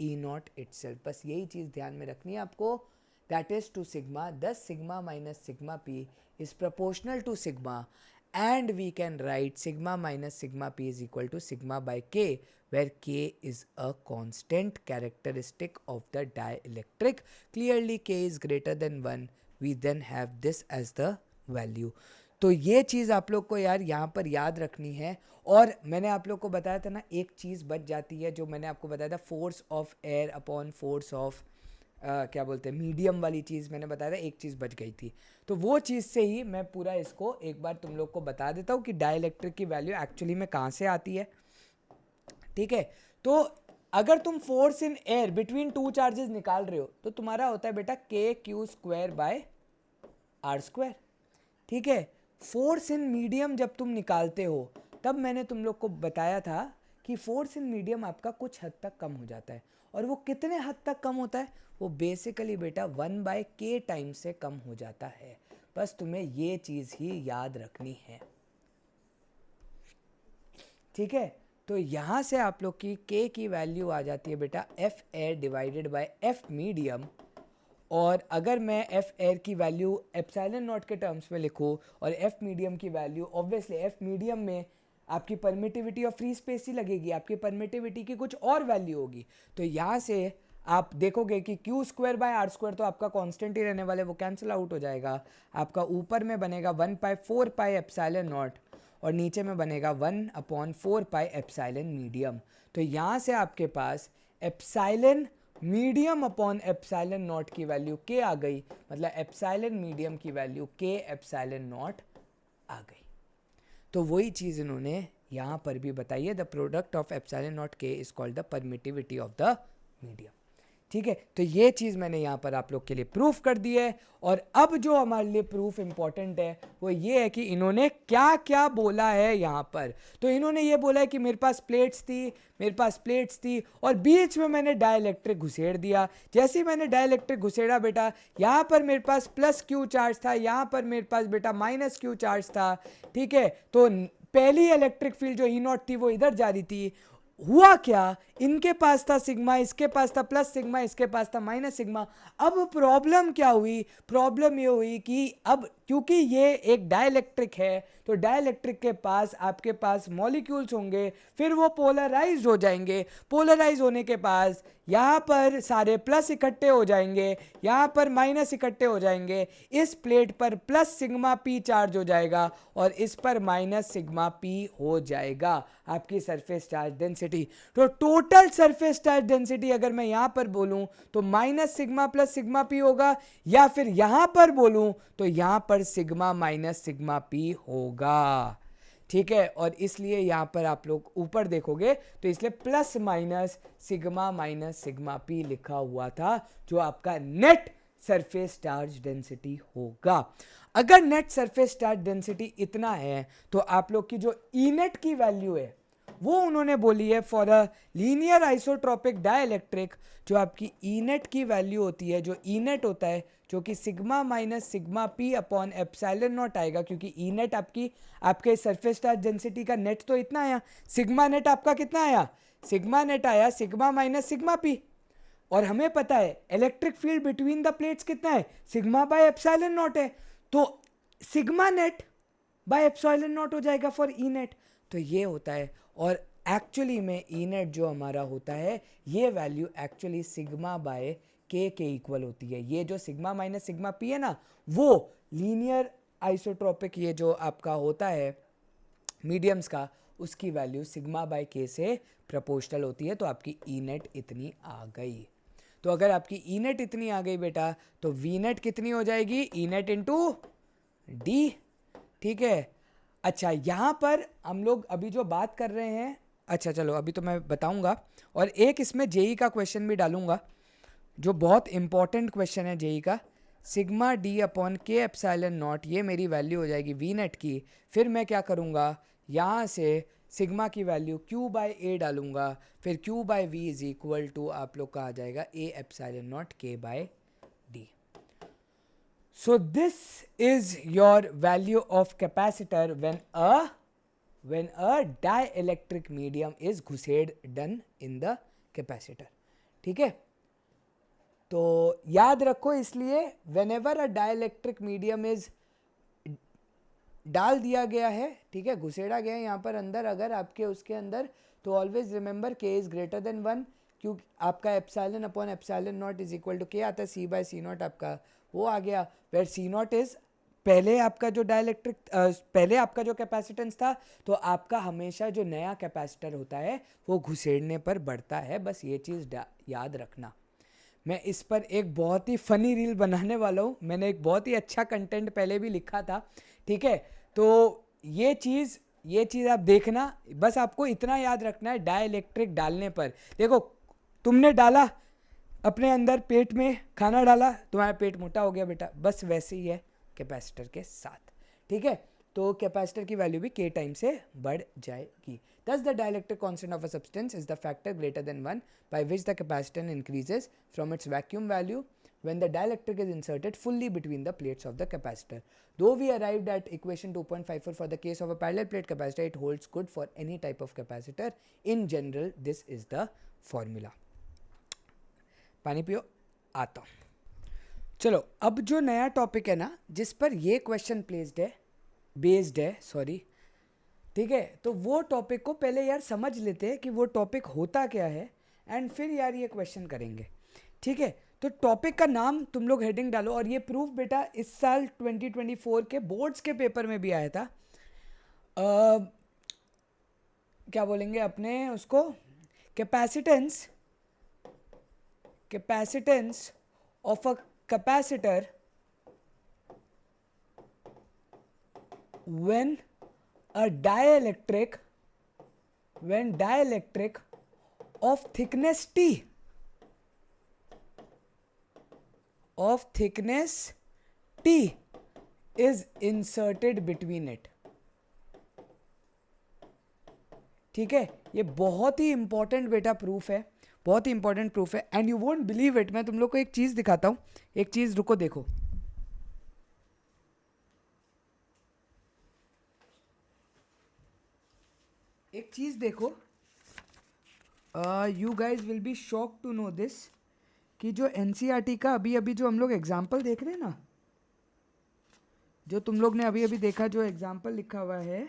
[SPEAKER 1] E naught itself. बस यही चीज ध्यान में रखनी है आपको, that is to sigma, thus sigma minus sigma p is proportional to sigma, and we can write sigma minus sigma p is equal to sigma by k, where k is a constant characteristic of the dielectric। Clearly k is greater than 1, we then have this as the value। तो ये चीज़ आप लोग को यार यहाँ पर याद रखनी है। और मैंने आप लोग को बताया था ना, एक चीज़ बच जाती है जो मैंने आपको बताया था, force of air upon force of क्या बोलते हैं मीडियम वाली चीज़ मैंने बताया था, एक चीज़ बच गई थी। तो वो चीज़ से ही मैं पूरा इसको एक बार तुम लोग को बता देता हूँ कि डाइलेक्ट्रिक की वैल्यू एक्चुअली में कहाँ से आती है, ठीक है। तो अगर तुम force in air between two charges निकाल रहे हो तो तुम्हारा होता है बेटा K Q square by R square, ठीक है। फोर्स इन मीडियम जब तुम निकालते हो तब मैंने तुम लोग को बताया था कि फोर्स इन मीडियम आपका कुछ हद तक कम हो जाता है, और वो कितने हद तक कम होता है, वो बेसिकली बेटा 1/k टाइम से कम हो जाता है। बस तुम्हें ये चीज़ ही याद रखनी है, ठीक है। तो यहाँ से आप लोग की k की वैल्यू आ जाती है बेटा F air divided by F medium. और अगर मैं एफ एयर की वैल्यू एप्सिलॉन नॉट के टर्म्स में लिखूँ और एफ मीडियम की वैल्यू, ऑब्वियसली एफ मीडियम में आपकी परमिटिविटी और फ्री स्पेस ही लगेगी, आपकी परमिटिविटी की कुछ और वैल्यू होगी। तो यहाँ से आप देखोगे कि Q square by R square तो आपका कांस्टेंट ही रहने वाले, वो कैंसिल आउट हो जाएगा। आपका ऊपर में बनेगा 1/4 पाई एप्सिलॉन नॉट और नीचे में बनेगा 1/4 पाई एप्सिलॉन मीडियम। तो यहाँ से आपके पास epsilon medium upon epsilon naught की वैल्यू के आ गई, मतलब एप्सिलॉन मीडियम की वैल्यू के एप्सिलॉन नॉट आ गई। तो वही चीज़ इन्होंने यहाँ पर भी बताई है, the product of epsilon naught K is called the permittivity of the medium, ठीक है। तो ये चीज़ मैंने यहाँ पर आप लोग के लिए प्रूफ कर दी है। और अब जो हमारे लिए प्रूफ इंपॉर्टेंट है वो ये है कि इन्होंने क्या क्या बोला है यहाँ पर। तो इन्होंने ये बोला है कि मेरे पास प्लेट्स थी और बीच में मैंने डाइलेक्ट्रिक घुसेड़ दिया। जैसे ही मैंने डाइलेक्ट्रिक घुसेड़ा बेटा, यहाँ पर मेरे पास प्लस क्यू चार्ज था, यहाँ पर मेरे पास बेटा माइनस क्यू चार्ज था, ठीक है। तो पहली इलेक्ट्रिक फील्ड जो ई नॉट थी वो इधर जा रही थी। हुआ क्या, इनके पास था सिग्मा, इसके पास था प्लस सिग्मा, इसके पास था माइनस सिग्मा। अब प्रॉब्लम क्या हुई, प्रॉब्लम ये हुई कि अब क्योंकि ये एक डाइलेक्ट्रिक है, तो डाइलेक्ट्रिक के पास आपके पास मॉलिक्यूल्स होंगे, फिर वो पोलराइज हो जाएंगे। पोलराइज होने के पास यहाँ पर सारे प्लस इकट्ठे हो जाएंगे, यहाँ पर माइनस इकट्ठे हो जाएंगे। इस प्लेट पर प्लस सिग्मा पी चार्ज हो जाएगा और इस पर माइनस सिग्मा पी हो जाएगा आपकी सरफेस चार्ज डेंसिटी। तो टोटल सरफेस चार्ज डेंसिटी अगर मैं यहाँ पर बोलूँ तो minus sigma plus sigma P होगा, या फिर यहाँ पर बोलूँ तो यहाँ पर सिग्मा माइनस सिग्मा पी होगा। ठीक है, और इसलिए यहाँ पर आप लोग ऊपर देखोगे तो इसलिए प्लस माइनस सिग्मा पी लिखा हुआ था, जो आपका नेट सरफेस चार्ज डेंसिटी होगा। अगर नेट सरफेस चार्ज डेंसिटी इतना है तो आप लोग की जो ई नेट की वैल्यू है वो उन्होंने बोली है for a linear isotropic dielectric, जो आपकी ई नेट की वैल्यू होती है, जो ई नेट होता है जो कि sigma minus sigma P upon epsilon not आएगा, क्योंकि ई नेट आपके सरफेस चार्ज डेंसिटी का नेट तो इतना आया, सिग्मा नेट आपका कितना आया, सिग्मा नेट आया सिग्मा माइनस सिग्मा पी। और हमें पता है electric field between the plates कितना है, सिग्मा बाय एप्सिलॉन नॉट है, तो sigma net bye epsilon not हो जाएगा फॉर ई नेट। तो ये होता है, और एक्चुअली में ई नेट जो हमारा होता है ये वैल्यू एक्चुअली सिग्मा बाय के इक्वल होती है। ये जो सिग्मा माइनस सिग्मा पी है ना, वो लीनियर आइसोट्रोपिक ये जो आपका होता है मीडियम्स का, उसकी वैल्यू सिग्मा बाय के से प्रोपोर्शनल होती है। तो आपकी ई नेट इतनी आ गई। तो अगर आपकी ई नेट इतनी आ गई बेटा, तो वी नेट कितनी हो जाएगी, ई नेट इंटू डी। ठीक है, अच्छा यहाँ पर हम लोग अभी जो बात कर रहे हैं, अच्छा चलो अभी तो मैं बताऊंगा, और एक इसमें जेई का क्वेश्चन भी डालूंगा जो बहुत इंपॉर्टेंट क्वेश्चन है जेई का। सिग्मा डी अपॉन के एप्सिलॉन नॉट, ये मेरी वैल्यू हो जाएगी वी नेट की। फिर मैं क्या करूँगा, यहाँ से सिग्मा की वैल्यू क्यू बाय ए डालूंगा, फिर Q by V is equal to आप लोग का आ जाएगा A epsilon naught K by D. So this is your value of capacitor when a dielectric medium is घुसेड़ done in the capacitor। ठीक है, तो याद रखो, इसलिए whenever a dielectric medium is डाल दिया गया है, ठीक है, घुसेड़ा गया है यहाँ पर अंदर अगर आपके उसके अंदर, तो always remember K is greater than 1, क्योंकि आपका epsilon upon epsilon naught is equal to K आता है, सी बाय सी नॉट आपका वो आ गया, वेर सी नॉट इज पहले आपका जो डाइलेक्ट्रिक पहले आपका जो कैपेसिटेंस था, तो आपका हमेशा जो नया कैपेसिटर होता है वो घुसेड़ने पर बढ़ता है। बस ये चीज़ याद रखना। मैं इस पर एक बहुत ही फनी रील बनाने वाला हूँ, मैंने एक बहुत ही अच्छा कंटेंट पहले भी लिखा था। ठीक है, तो ये चीज़ आप देखना, बस आपको इतना याद रखना है, डाइलेक्ट्रिक डालने पर देखो, तुमने डाला अपने अंदर पेट में खाना डाला, तुम्हारा पेट मोटा हो गया बेटा, बस वैसे ही है कैपेसिटर के साथ। ठीक है, तो कैपेसिटर की वैल्यू भी के टाइम से बढ़ जाएगी। Thus the dielectric constant of a substance is the factor greater than 1 by which the capacitance increases from its vacuum value when the dielectric is inserted fully between the plates of the capacitor. Though we arrived at equation 2.54 for the case of a parallel plate capacitor, it holds good for any type of capacitor. In general, this is the formula. पानी पियो, आता हूँ। चलो अब जो नया topic है ना, जिस पर ये क्वेश्चन बेस्ड है सॉरी, ठीक है, तो वो टॉपिक को पहले यार समझ लेते हैं कि वो टॉपिक होता क्या है, एंड फिर यार ये क्वेश्चन करेंगे। ठीक है, तो टॉपिक का नाम तुम लोग हेडिंग डालो, और ये प्रूफ बेटा इस साल 2024 के बोर्ड्स के पेपर में भी आया था। क्या बोलेंगे अपने उसको, capacitance of a capacitor when dielectric of thickness T is inserted between it। ठीक है, ये बहुत ही इंपॉर्टेंट बेटा प्रूफ है, बहुत ही इंपॉर्टेंट प्रूफ है, and you won't believe it. मैं तुम लोग को एक चीज दिखाता हूं, एक चीज रुको देखो, एक चीज देखो, you guys will be shock to know this, कि जो एनसीईआरटी का अभी जो हम लोग एग्जाम्पल देख रहे हैं ना, जो तुम लोग ने अभी अभी देखा, जो एग्जाम्पल लिखा हुआ है,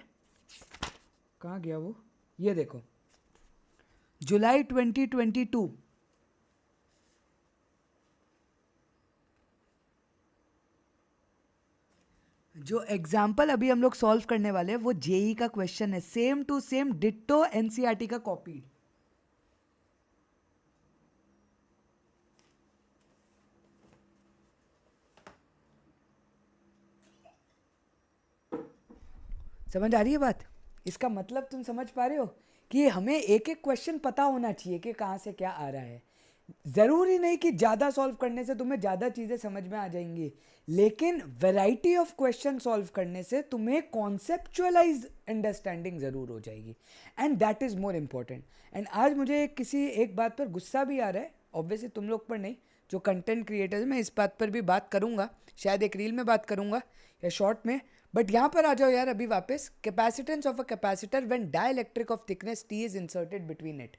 [SPEAKER 1] कहाँ गया वो, ये देखो, जुलाई 2022, जो एग्जाम्पल अभी हम लोग सॉल्व करने वाले हैं वो जेई का क्वेश्चन है, same to same ditto NCERT का कॉपी। समझ आ रही है बात? इसका मतलब तुम समझ पा रहे हो कि हमें एक एक क्वेश्चन पता होना चाहिए कि कहाँ से क्या आ रहा है। ज़रूरी नहीं कि ज़्यादा सॉल्व करने से तुम्हें ज़्यादा चीज़ें समझ में आ जाएंगी, लेकिन वैरायटी ऑफ क्वेश्चन सॉल्व करने से तुम्हें कॉन्सेप्चुअलाइज अंडरस्टैंडिंग ज़रूर हो जाएगी, and that is more important. And आज मुझे किसी एक बात पर गुस्सा भी आ रहा है, ऑब्वियसली तुम लोग पर नहीं, जो कंटेंट क्रिएटर्स, मैं इस बात पर भी बात करूँगा, शायद एक रील में बात करूँगा या शॉर्ट में, बट यहाँ पर आ जाओ यार अभी वापस। Capacitance of a capacitor when dielectric of thickness T is inserted between it.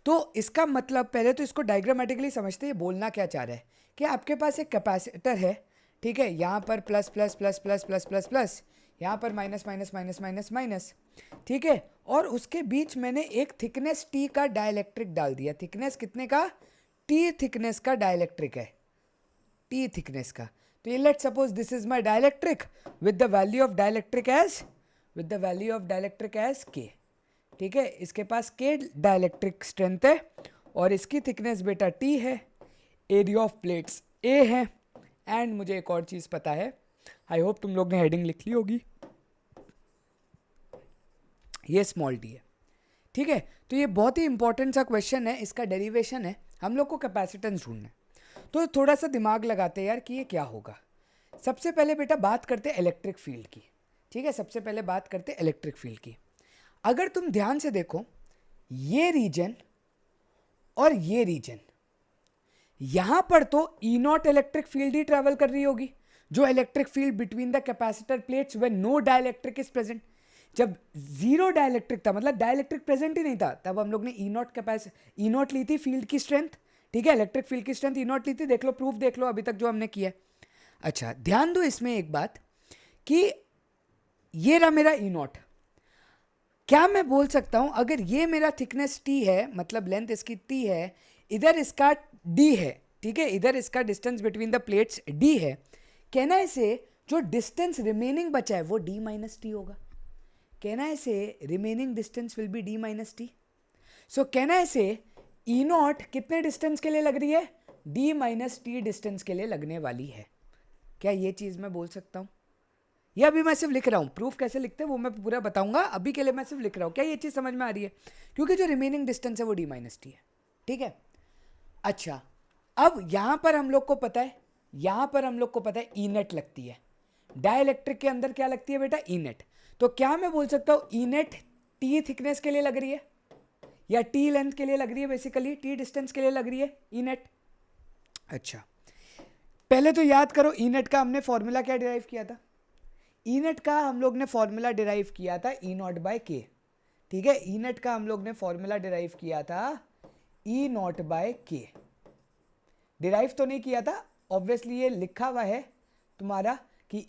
[SPEAKER 1] तो इसका मतलब, पहले तो इसको डायग्रामेटिकली समझते हैं, बोलना क्या चाह रहा है कि आपके पास एक कैपेसिटर है, ठीक है, यहाँ पर plus plus plus plus plus plus plus, यहाँ पर minus minus minus minus minus, ठीक है, और उसके बीच मैंने एक थिकनेस टी का डाइलेक्ट्रिक डाल दिया। थिकनेस कितने का? टी थिकनेस का डाइलेक्ट्रिक है, टी थिकनेस का। तो ये let suppose this is my dielectric with the value of dielectric as K, ठीक है, इसके पास के डाइलेक्ट्रिक स्ट्रेंथ है और इसकी थिकनेस बेटा टी है, एरिया ऑफ प्लेट्स ए है, एंड मुझे एक और चीज़ पता है, आई होप तुम लोग ने हेडिंग लिख ली होगी, ये स्मॉल टी है, ठीक है। तो ये बहुत ही इंपॉर्टेंट सा क्वेश्चन है, इसका डेरिवेशन है, हम लोग को कैपेसिटेंस ढूंढना है। तो थोड़ा सा दिमाग लगाते हैं यार कि ये क्या होगा। सबसे पहले बेटा बात करते हैं इलेक्ट्रिक फील्ड की, ठीक है, सबसे पहले बात करते हैं इलेक्ट्रिक फील्ड की। अगर तुम ध्यान से देखो, ये रीजन और ये रीजन, यहां पर तो ई नॉट इलेक्ट्रिक फील्ड ही ट्रेवल कर रही होगी, जो electric field between the capacitor plates when no dielectric is present. जब जीरो डाइलेक्ट्रिक था, मतलब डाइलेक्ट्रिक प्रेजेंट ही नहीं था, तब हम लोग ने ई नॉट ली थी फील्ड की स्ट्रेंथ, ठीक है, इलेक्ट्रिक फील्ड की स्ट्रेंथ ई नॉट ली थी। देख लो, प्रूफ देख लो अभी तक जो हमने किया। अच्छा, ध्यान दो इसमें एक बात कि ये रहा मेरा ई नॉट। क्या मैं बोल सकता हूं, अगर ये मेरा थिकनेस टी है, मतलब लेंथ इसकी टी है, इधर इसका डी है, ठीक है, इधर इसका distance between the plates D है, कहना ऐसे जो डिस्टेंस रिमेनिंग बचा है वो डी माइनस टी होगा। कहना ऐसे remaining distance will be D minus T. So कहना ऐसे ई नॉट कितने डिस्टेंस के लिए लग रही है? डी माइनस टी डिस्टेंस के लिए लगने वाली है। क्या ये चीज़ मैं बोल सकता हूँ? ये अभी मैं सिर्फ लिख रहा हूँ, प्रूफ कैसे लिखते हैं वो मैं पूरा बताऊंगा, अभी के लिए मैं सिर्फ लिख रहा हूँ। क्या ये चीज़ समझ में आ रही है? क्योंकि जो रिमेनिंग डिस्टेंस है वो डी माइनस टी है, ठीक है। अच्छा, अब यहाँ पर हम लोग को पता है, यहाँ पर हम लोग को पता है ई नेट लगती है, डाइलेक्ट्रिक के अंदर क्या लगती है बेटा? E net. तो क्या मैं बोल सकता हूँ ई नेट टी थिकनेस के लिए लग रही है या टी लेंथ के लिए लग रही है, बेसिकली टी डिस्टेंस के लिए लग रही है ई नेट। अच्छा, पहले तो याद करो ई नेट का हमने फॉर्मूला क्या डिराइव किया था? ई नेट का हम लोग ने फॉर्मूला डिराइव किया था ई नॉट बाय के, ठीक है, ई नेट का हम लोग ने फॉर्मूला डिराइव किया था ई नॉट बाय के। डिराइव तो नहीं किया था, ऑब्वियसली ये लिखा हुआ है तुम्हारा कि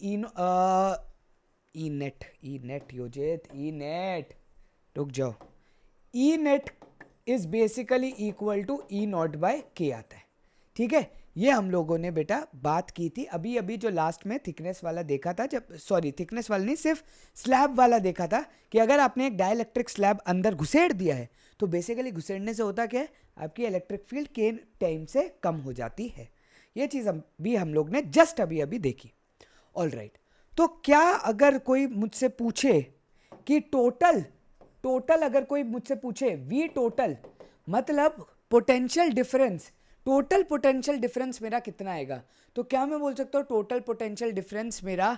[SPEAKER 1] ई नेट योजित, ई नेट, रुक जाओ, E net is basically equal to E naught by K आता है, ठीक है। ये हम लोगों ने बेटा बात की थी अभी अभी, जो लास्ट में थिकनेस वाला देखा था, जब सॉरी थिकनेस वाला नहीं, सिर्फ स्लैब वाला देखा था, कि अगर आपने एक डाइलेक्ट्रिक स्लैब अंदर घुसेड़ दिया है तो बेसिकली घुसेड़ने से होता क्या है, आपकी इलेक्ट्रिक फील्ड के टाइम से कम हो जाती है। ये चीज़ भी हम लोग ने जस्ट अभी अभी देखी। ऑल राइट, तो क्या अगर कोई मुझसे पूछे कि टोटल अगर कोई मुझसे पूछे वी टोटल मतलब potential difference, total potential difference मेरा कितना आएगा, तो क्या मैं बोल सकता हूँ टोटल पोटेंशियल डिफरेंस मेरा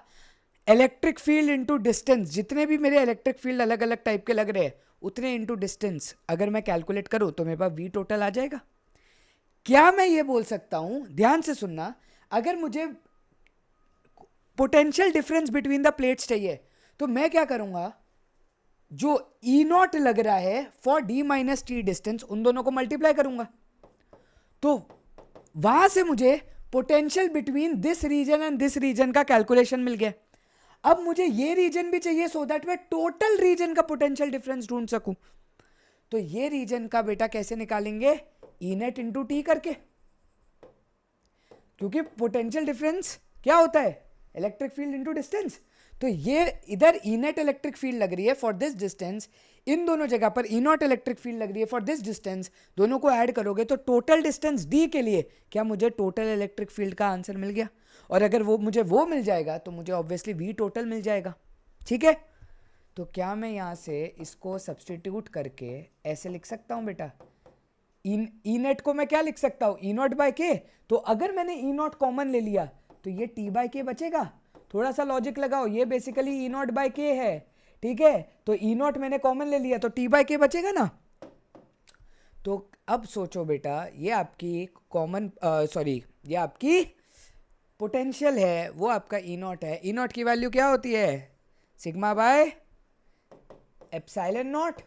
[SPEAKER 1] इलेक्ट्रिक फील्ड इंटू डिस्टेंस, जितने भी मेरे इलेक्ट्रिक फील्ड अलग अलग टाइप के लग रहे हैं उतने इंटू डिस्टेंस, अगर मैं कैलकुलेट करूँ तो मेरे पास वी टोटल आ जाएगा। क्या मैं ये बोल सकता हूँ, ध्यान से सुनना, अगर मुझे potential difference between the plates चाहिए तो मैं क्या करूंगा, जो ई नॉट लग रहा है for D minus T distance, उन दोनों को मल्टीप्लाई करूंगा, तो वहां से मुझे potential between this region and this region का कैलकुलेशन मिल गया। अब मुझे ये रीजन भी चाहिए सो दैट मैं टोटल रीजन का पोटेंशियल डिफरेंस ढूंढ सकूं। तो ये रीजन का बेटा कैसे निकालेंगे, ई नेट इंटू टी करके, क्योंकि पोटेंशियल डिफरेंस क्या होता है, इलेक्ट्रिक फील्ड इंटू डिस्टेंस। तो ये इधर ई नेट इलेक्ट्रिक फील्ड लग रही है फॉर दिस डिस्टेंस, इन दोनों जगह पर ई नॉट इलेक्ट्रिक फील्ड लग रही है फॉर दिस डिस्टेंस, दोनों को ऐड करोगे तो टोटल डिस्टेंस डी के लिए क्या मुझे टोटल इलेक्ट्रिक फील्ड का आंसर मिल गया। और अगर वो मुझे वो मिल जाएगा तो मुझे ऑब्वियसली वी टोटल मिल जाएगा। ठीक है, तो क्या मैं यहाँ से इसको सब्सटीट्यूट करके ऐसे लिख सकता हूँ बेटा, ई नेट को मैं क्या लिख सकता हूँ, ई नॉट बाय के। तो अगर मैंने ई नॉट कॉमन ले लिया तो ये टी बाय के बचेगा। थोड़ा सा लॉजिक लगाओ, ये बेसिकली ई नॉट बाय के है, ठीक है। तो ई नॉट मैंने कॉमन ले लिया तो टी बाय के बचेगा ना। तो अब सोचो बेटा, ये आपकी कॉमन सॉरी ये आपकी पोटेंशियल है, वो आपका ई नॉट है। ई नॉट की वैल्यू क्या होती है, सिग्मा बाय एप्सिलॉन नॉट,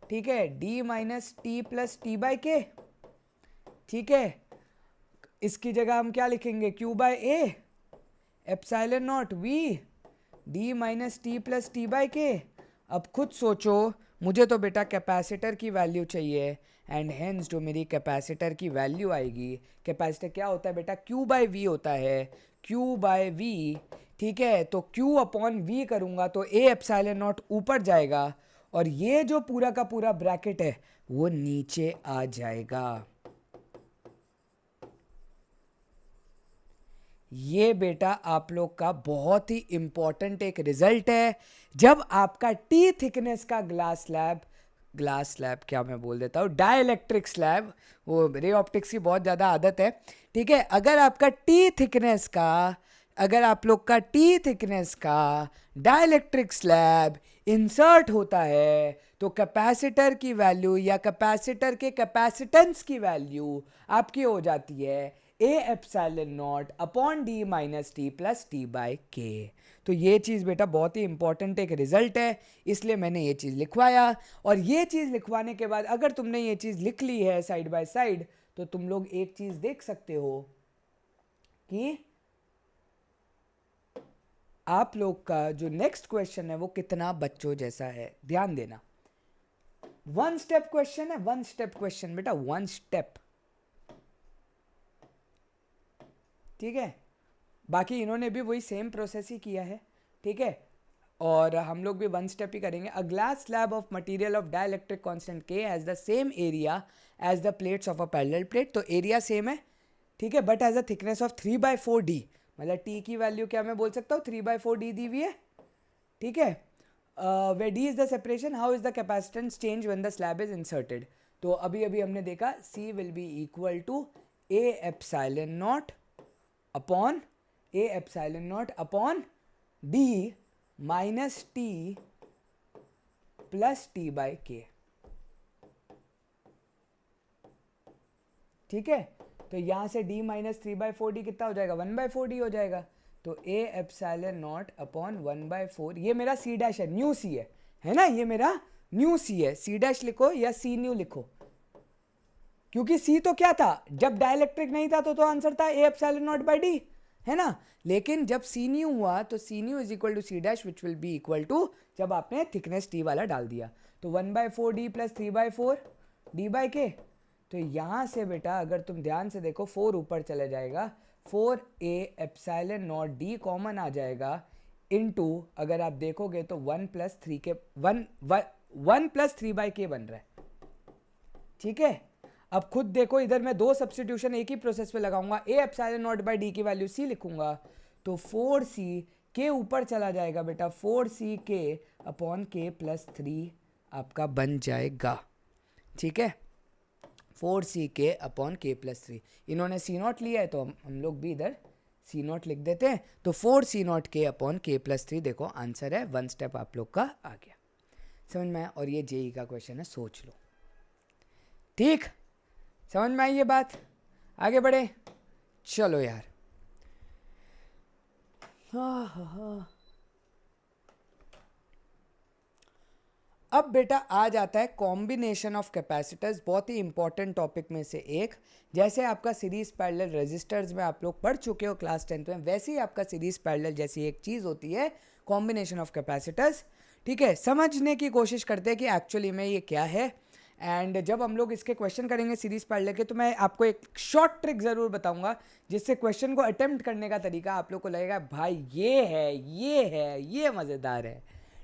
[SPEAKER 1] ठीक है, D minus T plus T by K. ठीक है, इसकी जगह हम क्या लिखेंगे, Q by A epsilon naught V D minus T plus T by K. अब खुद सोचो, मुझे तो बेटा कैपेसिटर की वैल्यू चाहिए, एंड हेंस जो मेरी कैपेसिटर की वैल्यू आएगी, कैपेसिटर क्या होता है बेटा, क्यू बाय वी होता है, क्यू बाय वी। ठीक है, तो क्यू अपॉन वी करूँगा तो ए एप्सिलॉन नॉट ऊपर जाएगा और ये जो पूरा का पूरा ब्रैकेट है वो नीचे आ जाएगा। ये बेटा आप लोग का बहुत ही इंपॉर्टेंट एक रिजल्ट है। जब आपका टी थिकनेस का ग्लास स्लैब क्या मैं बोल देता हूँ, डाइलेक्ट्रिक स्लैब, वो रे ऑप्टिक्स की बहुत ज़्यादा आदत है, ठीक है। अगर आप लोग का टी थिकनेस का डाइलेक्ट्रिक स्लैब इंसर्ट होता है तो कैपेसिटर की वैल्यू या कैपेसिटर के कैपेसिटेंस की वैल्यू आपकी हो जाती है A epsilon naught upon D minus T plus T by K. तो ये चीज़ बेटा बहुत ही इंपॉर्टेंट एक रिजल्ट है, इसलिए मैंने ये चीज़ लिखवाया। और ये चीज़ लिखवाने के बाद अगर तुमने ये चीज़ लिख ली है साइड बाय साइड, तो तुम लोग एक चीज़ देख सकते हो कि आप लोग का जो नेक्स्ट क्वेश्चन है वो कितना बच्चों जैसा है। ध्यान देना, वन स्टेप क्वेश्चन है, वन स्टेप क्वेश्चन बेटा, वन स्टेप, ठीक है। बाकी इन्होंने भी वही सेम प्रोसेस ही किया है, ठीक है। और हम लोग भी वन स्टेप ही करेंगे। A glass slab of material of dielectric constant K has the same area as the plates of a parallel plate. तो एरिया सेम है, ठीक है, but as a thickness of 3/4 D, मतलब टी की value क्या मैं बोल सकता हूँ, 3/4 डी दी हुई है, ठीक है। Where D is the separation, how is the capacitance change when the slab is inserted. तो अभी अभी हमने देखा C will be equal to A epsilon naught upon A epsilon naught upon D minus T plus T by K, ठीक है। तो यहां से d माइनस 3/4 डी कितना हो जाएगा, 1/4 डी हो जाएगा। तो ए एप्सिलॉन नॉट अपॉन 1/4, ये मेरा सी डैश है, न्यू सी है ना, ये मेरा न्यू सी है। सी डैश लिखो या सी न्यू लिखो, क्योंकि सी तो क्या था, जब डाइलेक्ट्रिक नहीं था तो आंसर था A epsilon naught by D, है ना। लेकिन जब सी न्यू हुआ तो C new is equal to C dash which will be equal to, जब आपने थिकनेस टी वाला डाल दिया, तो 1/4 D plus 3/4 D bye K. तो यहाँ से बेटा अगर तुम ध्यान से देखो 4 ऊपर चले जाएगा, 4 A epsilon naught D common आ जाएगा, इनटू अगर आप देखोगे तो 1 प्लस 3 बाय के बन रहा है, ठीक है। अब खुद देखो, इधर मैं दो सब्स्टिट्यूशन एक ही प्रोसेस पे लगाऊंगा, A epsilon naught by D की वैल्यू सी लिखूंगा, तो 4c के ऊपर चला जाएगा बेटा, 4c के अपॉन के प्लस 3 आपका बन जाएगा, ठीक है। 4c के अपॉन के प्लस 3, इन्होंने सी नॉट लिया है तो हम लोग भी इधर सी नॉट लिख देते हैं। तो 4c नॉट के अपॉन के प्लस 3, देखो आंसर है, वन स्टेप आप लोग का आ गया, समझ में आया। और ये जेई का क्वेश्चन है, सोच लो, ठीक, समझ में आई ये बात। आगे बढ़े, चलो यार। अब बेटा आ जाता है कॉम्बिनेशन ऑफ कैपेसिटर्स, बहुत ही इंपॉर्टेंट टॉपिक में से एक। जैसे आपका सीरीज पैरेलल रेजिस्टर्स में आप लोग पढ़ चुके हो क्लास 10th में, वैसे ही आपका सीरीज पैरेलल जैसी एक चीज़ होती है कॉम्बिनेशन ऑफ कैपेसिटर्स। ठीक है, समझने की कोशिश करते हैं कि एक्चुअली में ये क्या है। एंड जब हम लोग इसके क्वेश्चन करेंगे सीरीज पैरेलल के, तो मैं आपको एक शॉर्ट ट्रिक ज़रूर बताऊंगा जिससे क्वेश्चन को अटेम्प्ट करने का तरीका आप लोग को लगेगा भाई ये है, ये है, ये मज़ेदार है।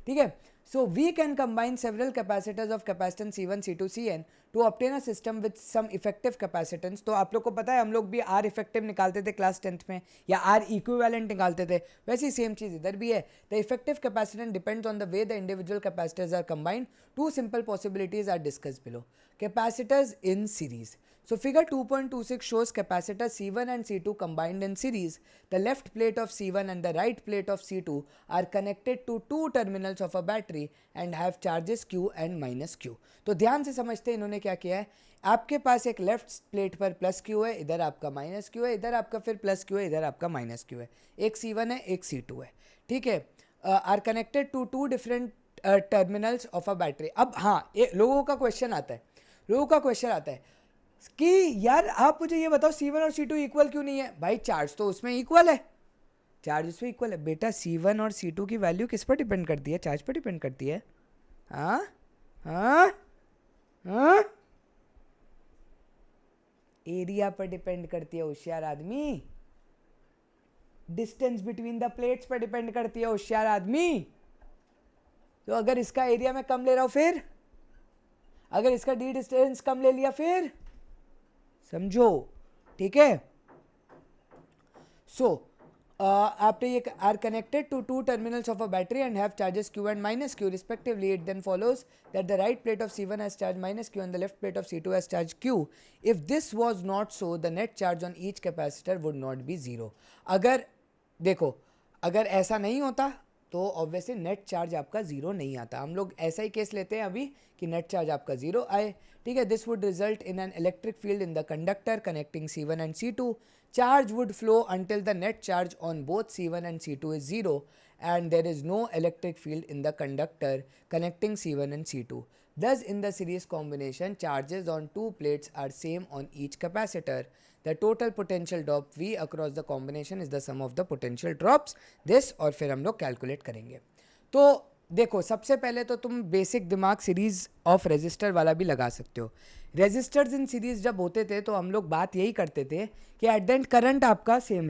[SPEAKER 1] ठीक है, so we can combine several capacitors of capacitance C1, C2, Cn to obtain a system with some effective capacitance। तो आप लोग को पता है हम लोग भी R effective निकालते थे क्लास 10th में, या R equivalent निकालते थे, वैसी सेम चीज़ इधर भी है। The effective capacitance depends on the way the individual capacitors are combined। Two simple possibilities are discussed below। Capacitors in series। So figure 2.26 shows capacitor C1 and C2 combined in series। The left plate of C1 and the right plate of C2 are connected to two terminals of a battery and have charges Q and minus Q। तो ध्यान से समझते हैं इन्होंने क्या किया है। आपके पास एक लेफ्ट प्लेट पर प्लस Q है, इधर आपका माइनस Q है, इधर आपका फिर प्लस Q है, इधर आपका माइनस Q है। एक C1 है, एक C2 है। ठीक है, are connected to two different terminals of a battery. अब हाँ, लोगों का क्वेश्चन आता है कि यार आप मुझे ये बताओ C1 और C2 इक्वल क्यों नहीं है। भाई चार्ज तो उसमें इक्वल है, बेटा C1 और C2 की वैल्यू किस पर डिपेंड करती है? चार्ज पर डिपेंड करती है। हाँ हाँ हाँ, एरिया पर डिपेंड करती है होशियार आदमी। डिस्टेंस बिटवीन द प्लेट्स पर डिपेंड करती है होशियार आदमी। तो अगर इसका एरिया मैं कम ले रहा हूं, फिर अगर इसका डी डिस्टेंस कम ले लिया, फिर समझो। ठीक है, सो after ये are connected to two terminals of a battery and have charges Q and minus Q respectively, it then follows that the right plate of C1 has charge minus Q and the left plate of C2 has charge Q। If this was not so, the net charge on each capacitor would not be zero। अगर देखो, अगर ऐसा नहीं होता तो obviously net charge आपका zero नहीं आता। हम लोग ऐसा ही केस लेते हैं अभी कि नेट चार्ज आपका जीरो आए। ठीक है, this would result in an electric field in the conductor connecting C1 and C2। Charge would flow until the net charge on both C1 and C2 is zero and there is no electric field in the conductor connecting C1 and C2। Thus in the series combination, charges on two plates are same on each capacitor। The total potential drop V across the combination is the sum of the potential drops। This और फिर हम लोग calculate करेंगे। तो देखो, सबसे पहले तो तुम बेसिक दिमाग सीरीज ऑफ रेजिस्टर वाला भी लगा सकते हो। रेजिस्टर्स इन सीरीज जब होते थे तो हम लोग बात यही करते थे कि एट द एंड करंट आपका सेम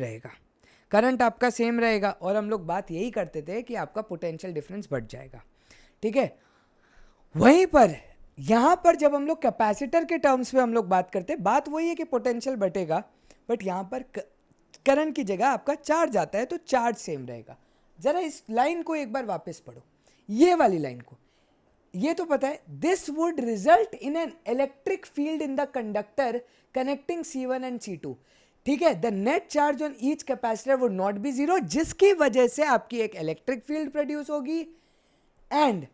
[SPEAKER 1] रहेगा, और हम लोग बात यही करते थे कि आपका पोटेंशियल डिफरेंस बढ़ जाएगा। ठीक है, वहीं पर यहाँ पर जब हम लोग कैपेसिटर के टर्म्स में हम लोग बात करते हैं, बात वही है कि पोटेंशियल बढ़ेगा, बट यहाँ पर करंट की जगह आपका चार्ज आता है तो चार्ज सेम रहेगा। जरा इस लाइन को एक बार वापस पढ़ो, ये वाली लाइन को। ये तो पता है, this would result in an electric field in the conductor connecting C1 and C2। ठीक है, the net charge on each capacitor would not be zero, जिसकी वजह से आपकी एक इलेक्ट्रिक फील्ड प्रोड्यूस होगी। एंड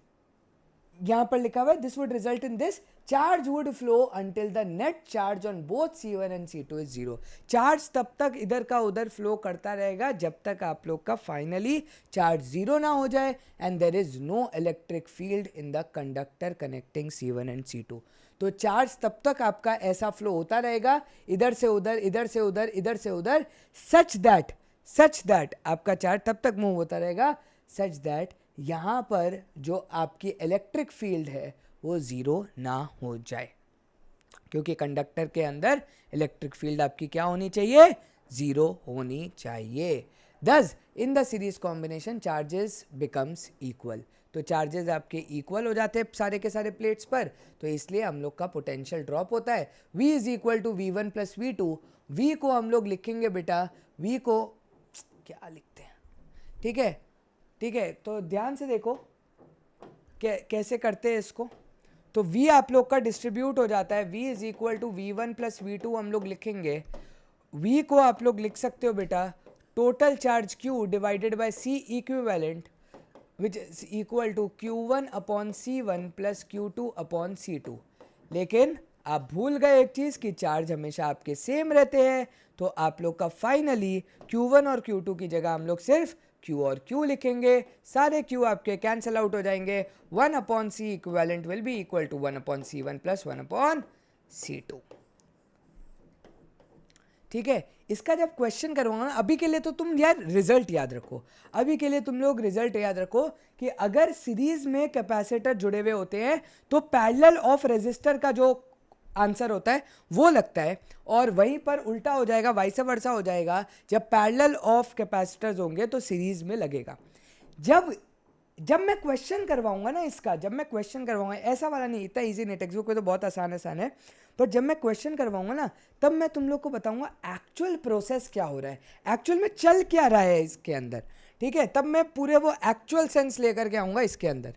[SPEAKER 1] यहां पर लिखा हुआ है this would result in this, charge would flow until the net charge on both C1 and C2 is zero. Charge तब तक इधर का उधर फ्लो करता रहेगा जब तक आप लोग का फाइनली चार्ज जीरो ना हो जाए and there is no electric field in the conductor connecting C1 and C2। तो चार्ज तब तक आपका ऐसा फ्लो होता रहेगा, इधर से उधर, इधर से उधर, इधर से उधर, सच दैट आपका चार्ज तब तक मूव होता रहेगा सच दैट यहाँ पर जो आपकी इलेक्ट्रिक फील्ड है वो ज़ीरो ना हो जाए, क्योंकि कंडक्टर के अंदर इलेक्ट्रिक फील्ड आपकी क्या होनी चाहिए? ज़ीरो होनी चाहिए। दस in the series combination charges becomes equal. तो चार्जेस आपके इक्वल हो जाते हैं सारे के सारे प्लेट्स पर, तो इसलिए हम लोग का पोटेंशियल ड्रॉप होता है। V is equal to V1 plus V2। V को हम लोग लिखेंगे बेटा, V को क्या लिखते हैं? ठीक है, तो ध्यान से देखो कैसे करते हैं इसको। तो V आप लोग का डिस्ट्रीब्यूट हो जाता है, V is equal to V1 plus V2 हम लोग लिखेंगे। V को आप लोग लिख सकते हो बेटा total charge Q divided by C equivalent which is equal to Q1 upon C1 plus Q2 upon C2। लेकिन आप भूल गए एक चीज़ कि चार्ज हमेशा आपके सेम रहते हैं, तो आप लोग का फाइनली Q1 और Q2 की जगह हम लोग सिर्फ Q और Q लिखेंगे, सारे Q आपके कैंसिल आउट हो जाएंगे, 1/C equivalent will be equal to 1/C1 plus 1/C2। ठीक है, इसका जब क्वेश्चन करवाऊंगा ना, अभी के लिए तो तुम यार रिजल्ट याद रखो, अभी के लिए तुम लोग रिजल्ट याद रखो कि अगर सीरीज में कैपेसिटर जुड़े हुए होते हैं तो पैरेलल ऑफ रेजिस्टर का जो आंसर होता है वो लगता है, और वहीं पर उल्टा हो जाएगा, वाइस वर्सा हो जाएगा, जब पैरेलल ऑफ कैपेसिटर्स होंगे तो सीरीज में लगेगा। जब मैं क्वेश्चन करवाऊंगा ना इसका, जब मैं क्वेश्चन करवाऊंगा, ऐसा वाला नहीं, इतना इजी नहीं, टेक्स्ट बुक में तो बहुत आसान है, पर जब मैं क्वेश्चन करवाऊंगा ना तब मैं तुम लोग को बताऊंगा एक्चुअल प्रोसेस क्या हो रहा है, एक्चुअल में चल क्या रहा है इसके अंदर। ठीक है, तब मैं पूरे वो एक्चुअल सेंस लेकर के आऊंगा इसके अंदर।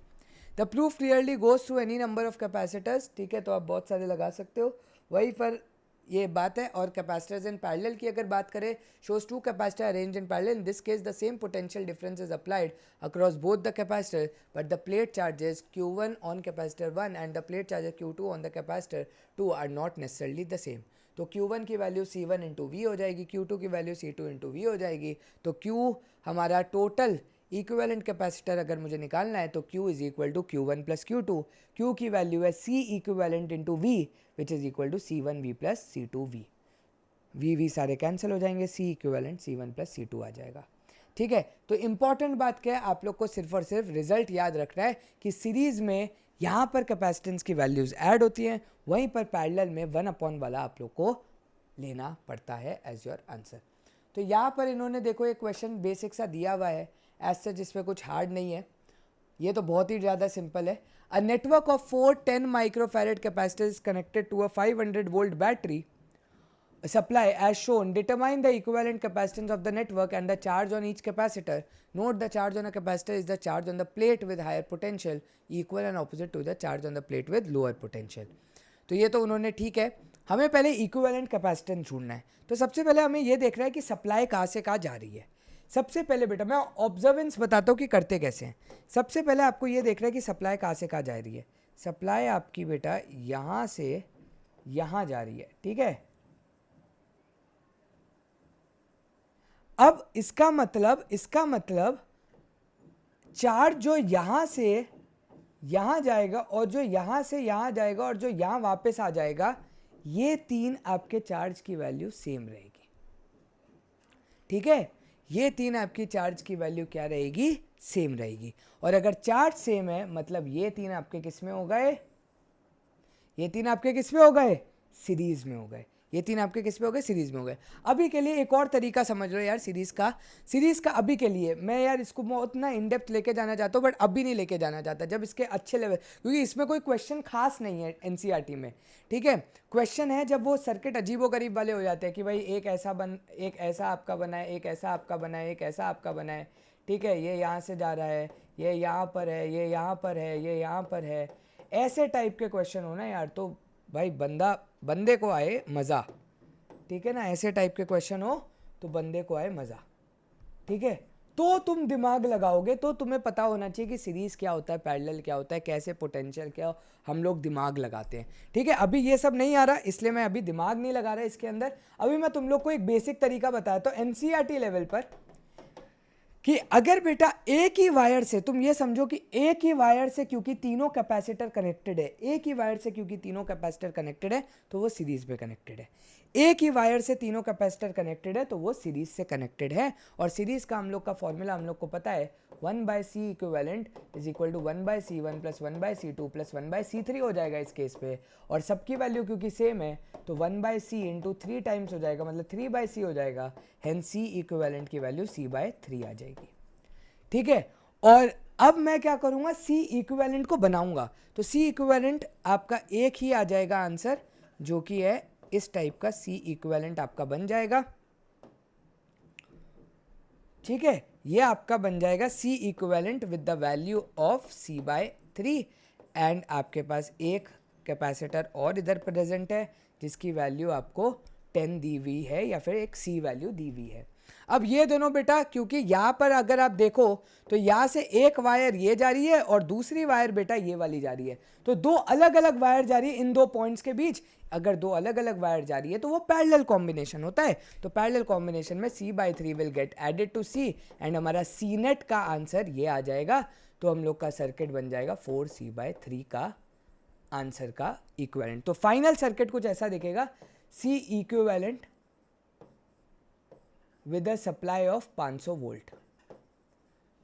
[SPEAKER 1] The proof clearly goes through any number of capacitors. ठीक है, तो आप बहुत सारे लगा सकते हो, वहीं पर ये बात है। और कैपेसिटर्स इन पैरेलल की अगर बात करें, shows two capacitor arranged in parallel, in this case the same potential difference is applied across both the capacitor, but the plate charges Q1 on capacitor 1 and the plate charges Q2 on the capacitor 2 are not necessarily the same. तो Q1 की value C1 into we हो जाएगी, Q2 की value C2 into we हो जाएगी। तो Q हमारा total equivalent capacitor अगर मुझे निकालना है तो Q is equal to Q1 plus Q2, Q की वैल्यू है C equivalent into V which is equal to C1V plus C2V। V सारे कैंसिल हो जाएंगे, C equivalent C1 plus C2 आ जाएगा। ठीक है, तो इंपॉर्टेंट बात क्या है, आप लोग को सिर्फ और सिर्फ रिजल्ट याद रखना है कि सीरीज में यहाँ पर कैपेसिटेंस की वैल्यूज ऐड होती हैं, वहीं पर पैरेलल में 1 वाला आप लोग को लेना पड़ता है एज योर आंसर। तो यहाँ पर इन्होंने देखो एक क्वेश्चन बेसिक सा दिया हुआ है, एज सच इसमें कुछ हार्ड नहीं है, ये तो बहुत ही ज़्यादा सिंपल है। A network of 4 10 microfarad capacitors connected to a 500 volt battery supply as shown. Determine the equivalent capacitance of the network and the charge on each capacitor. Note the charge on a capacitor is the charge on the plate with higher potential equal and opposite to the charge on the plate with lower potential. तो ये तो उन्होंने ठीक है, हमें पहले equivalent capacitance ढूंढना है। तो सबसे पहले हमें ये देखना है कि सप्लाई कहाँ से कहाँ जा रही है। सबसे पहले बेटा मैं ऑब्जर्वेंस बताता हूँ कि करते कैसे हैं। सबसे पहले आपको ये देखना है कि सप्लाई कहाँ से कहाँ जा रही है। सप्लाई आपकी बेटा यहाँ से यहाँ जा रही है, ठीक है। अब इसका मतलब चार्ज जो यहाँ से यहाँ जाएगा और जो यहाँ से यहाँ जाएगा और जो यहाँ वापस आ जाएगा, ये तीन आपके चार्ज की वैल्यू सेम रहेगी, ठीक है। ये तीन आपकी चार्ज की वैल्यू क्या रहेगी, सेम रहेगी। और अगर चार्ज सेम है मतलब ये तीन आपके किस में हो गए, ये तीन आपके किस में हो गए, सीरीज में हो गए। ये तीन आपके किस में हो गए, सीरीज में हो गए। अभी के लिए एक और तरीका समझ लो यार सीरीज का अभी के लिए मैं यार इसको बहुत ना इन डेप्थ लेके जाना चाहता हूँ, बट अभी नहीं लेके जाना चाहता, जब इसके अच्छे लेवल, क्योंकि इसमें कोई क्वेश्चन खास नहीं है एनसीईआरटी में, ठीक है। क्वेश्चन है जब वो सर्किट अजीबोगरीब वाले हो जाते हैं कि भाई एक ऐसा आपका बना है, एक ऐसा आपका बना है, एक ऐसा आपका बना है, ठीक है। ये यहाँ से जा रहा है, ये यहाँ पर है, ये यहाँ पर है, ये यहाँ पर है, ऐसे टाइप के क्वेश्चन हो ना यार, तो भाई बंदे को आए मज़ा, ठीक है ना। ऐसे टाइप के क्वेश्चन हो तो बंदे को आए मज़ा, ठीक है। तो तुम दिमाग लगाओगे तो तुम्हें पता होना चाहिए कि सीरीज क्या होता है, पैरेलल क्या होता है, कैसे पोटेंशियल क्या, हम लोग दिमाग लगाते हैं, ठीक है। अभी ये सब नहीं आ रहा इसलिए मैं अभी दिमाग नहीं लगा रहा इसके अंदर। अभी मैं तुम लोग को एक बेसिक तरीका बताया तो एनसीईआरटी लेवल पर कि अगर बेटा एक ही वायर से, तुम ये समझो कि एक ही वायर से क्योंकि तीनों कैपेसिटर कनेक्टेड है, एक ही वायर से क्योंकि तीनों कैपेसिटर कनेक्टेड है तो वो सीरीज में कनेक्टेड है। एक ही वायर से तीनों कैपेसिटर कनेक्टेड है तो वो सीरीज से कनेक्टेड है। और सीरीज का हम लोग का फॉर्मूला हम लोग को पता है, 1/C equivalent is equal to 1/C1 plus 1/C2 plus 1/C3 हो जाएगा इस केस पे। और सबकी वैल्यू क्योंकि सेम है तो 1/C इंटू 3 टाइम्स हो जाएगा, मतलब 3/C हो जाएगा। हेंस C इक्विवेलेंट की वैल्यू C/3 आ जाएगी, ठीक है। और अब मैं क्या करूँगा, C इक्विवेलेंट को बनाऊंगा। तो C इक्विवेलेंट आपका एक ही आ जाएगा आंसर, जो कि है इस टाइप का C इक्विवेलेंट आपका बन जाएगा, ठीक है। ये आपका बन जाएगा C equivalent with the value of C/3 and आपके पास एक कैपेसिटर और इधर प्रेजेंट है जिसकी वैल्यू आपको 10 दी हुई है या फिर एक C वैल्यू दी हुई है। अब ये दोनों बेटा, क्योंकि यहाँ पर अगर आप देखो तो यहाँ से एक वायर ये जा रही है और दूसरी वायर बेटा ये वाली जा रही है, तो दो अलग अलग वायर जा रही है इन दो पॉइंट्स के बीच। अगर दो अलग अलग वायर जा रही है तो वो पैरेलल कॉम्बिनेशन होता है। तो पैरेलल कॉम्बिनेशन में C/3 will get added to C and हमारा C नेट का आंसर ये आ जाएगा। तो हम लोग का सर्किट बन जाएगा 4C/3 का आंसर का इक्विवेलेंट। तो फाइनल सर्किट कुछ ऐसा दिखेगा, C equivalent with a supply of 500 volt.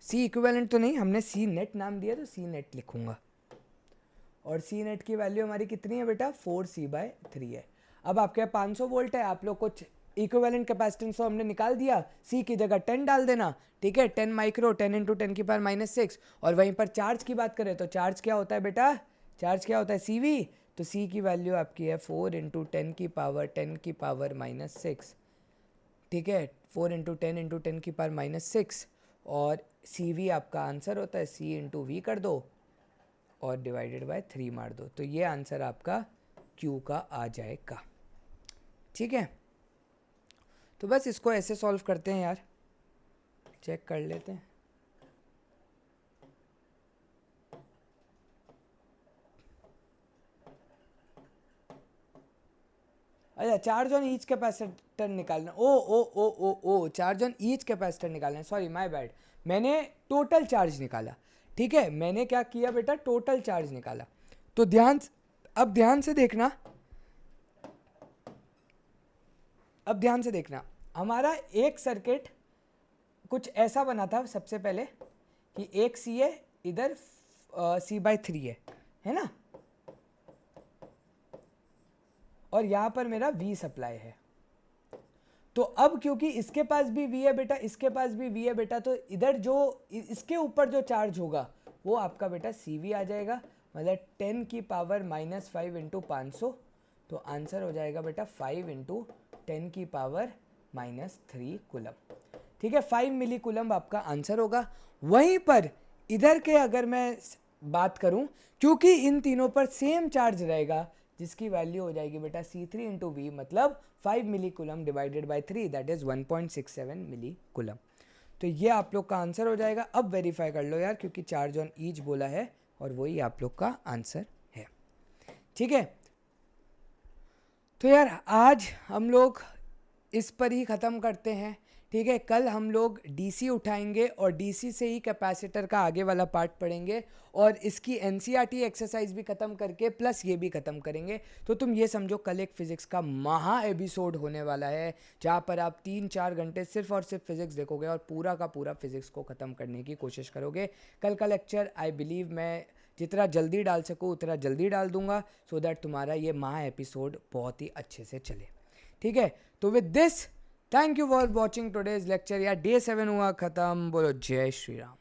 [SPEAKER 1] C equivalent तो नहीं, हमने C नेट नाम दिया तो C नेट लिखूंगा, और C नेट की वैल्यू हमारी कितनी है बेटा, 4C/3 है। अब आपके 500 वोल्ट है, आप लोग कुछ इक्विवेलेंट कैपेसिटेंस तो हमने निकाल दिया, C की जगह 10 डाल देना, ठीक है, 10 माइक्रो, 10 × 10⁻⁻6। और वहीं पर चार्ज की बात करें तो चार्ज क्या होता है बेटा, चार्ज क्या होता है, CV। तो C की वैल्यू आपकी है 4 × 10⁻⁻6, ठीक है, 4 × 10 × 10⁻⁻6, और CV आपका आंसर होता है C × V कर दो और डिवाइडेड बाय 3 मार दो, तो ये आंसर आपका Q का आ जाएगा। ठीक है, तो बस इसको ऐसे सॉल्व करते हैं यार, चेक कर लेते हैं। अच्छा, चार्ज ऑन ईच कैपेसिटर निकालना, ओ चार्ज ऑन ईच कैपेसिटर निकालना है, सॉरी माय बैड, मैंने टोटल चार्ज निकाला। ठीक है, मैंने क्या किया बेटा, टोटल चार्ज निकाला। तो अब ध्यान से देखना, हमारा एक सर्किट कुछ ऐसा बना था सबसे पहले कि एक C है, इधर C/3 है ना, और यहां पर मेरा V सप्लाई है। तो अब क्योंकि इसके पास भी V है बेटा, इसके पास भी V है बेटा, तो इधर जो इसके ऊपर जो चार्ज होगा वो आपका बेटा CV आ जाएगा, मतलब 10⁻⁻5 × 500। तो आंसर हो जाएगा बेटा 5 × 10⁻³ कूलम। ठीक है, 5 मिली कूलम आपका आंसर होगा। वहीं पर इधर के अगर मैं बात करूं, क्योंकि इन तीनों पर सेम चार्ज रहेगा, जिसकी वैल्यू हो जाएगी बेटा C3 × V, मतलब 5 milli coulomb divided by 3, that is 1.67 milli coulomb. तो ये आप लोग का आंसर हो जाएगा। अब वेरीफाई कर लो यार, क्योंकि चार्ज ऑन ईच बोला है और वही आप लोग का आंसर है। ठीक है, तो यार आज हम लोग इस पर ही ख़त्म करते हैं। ठीक है, कल हम लोग DC उठाएंगे और DC से ही कैपेसिटर का आगे वाला पार्ट पढ़ेंगे, और इसकी NCERT एक्सरसाइज भी ख़त्म करके प्लस ये भी ख़त्म करेंगे। तो तुम ये समझो कल एक फिज़िक्स का महा एपिसोड होने वाला है, जहाँ पर आप 3-4 घंटे सिर्फ और सिर्फ फिज़िक्स देखोगे और पूरा का पूरा फिज़िक्स को ख़त्म करने की कोशिश करोगे। कल का लेक्चर आई बिलीव मैं जितना जल्दी डाल सकूँ उतना जल्दी डाल दूंगा, सो दैट तुम्हारा ये महा एपिसोड बहुत ही अच्छे से चले। ठीक है, तो with this thank you for watching today's lecture. या डे 7 हुआ ख़त्म, बोलो जय श्री राम।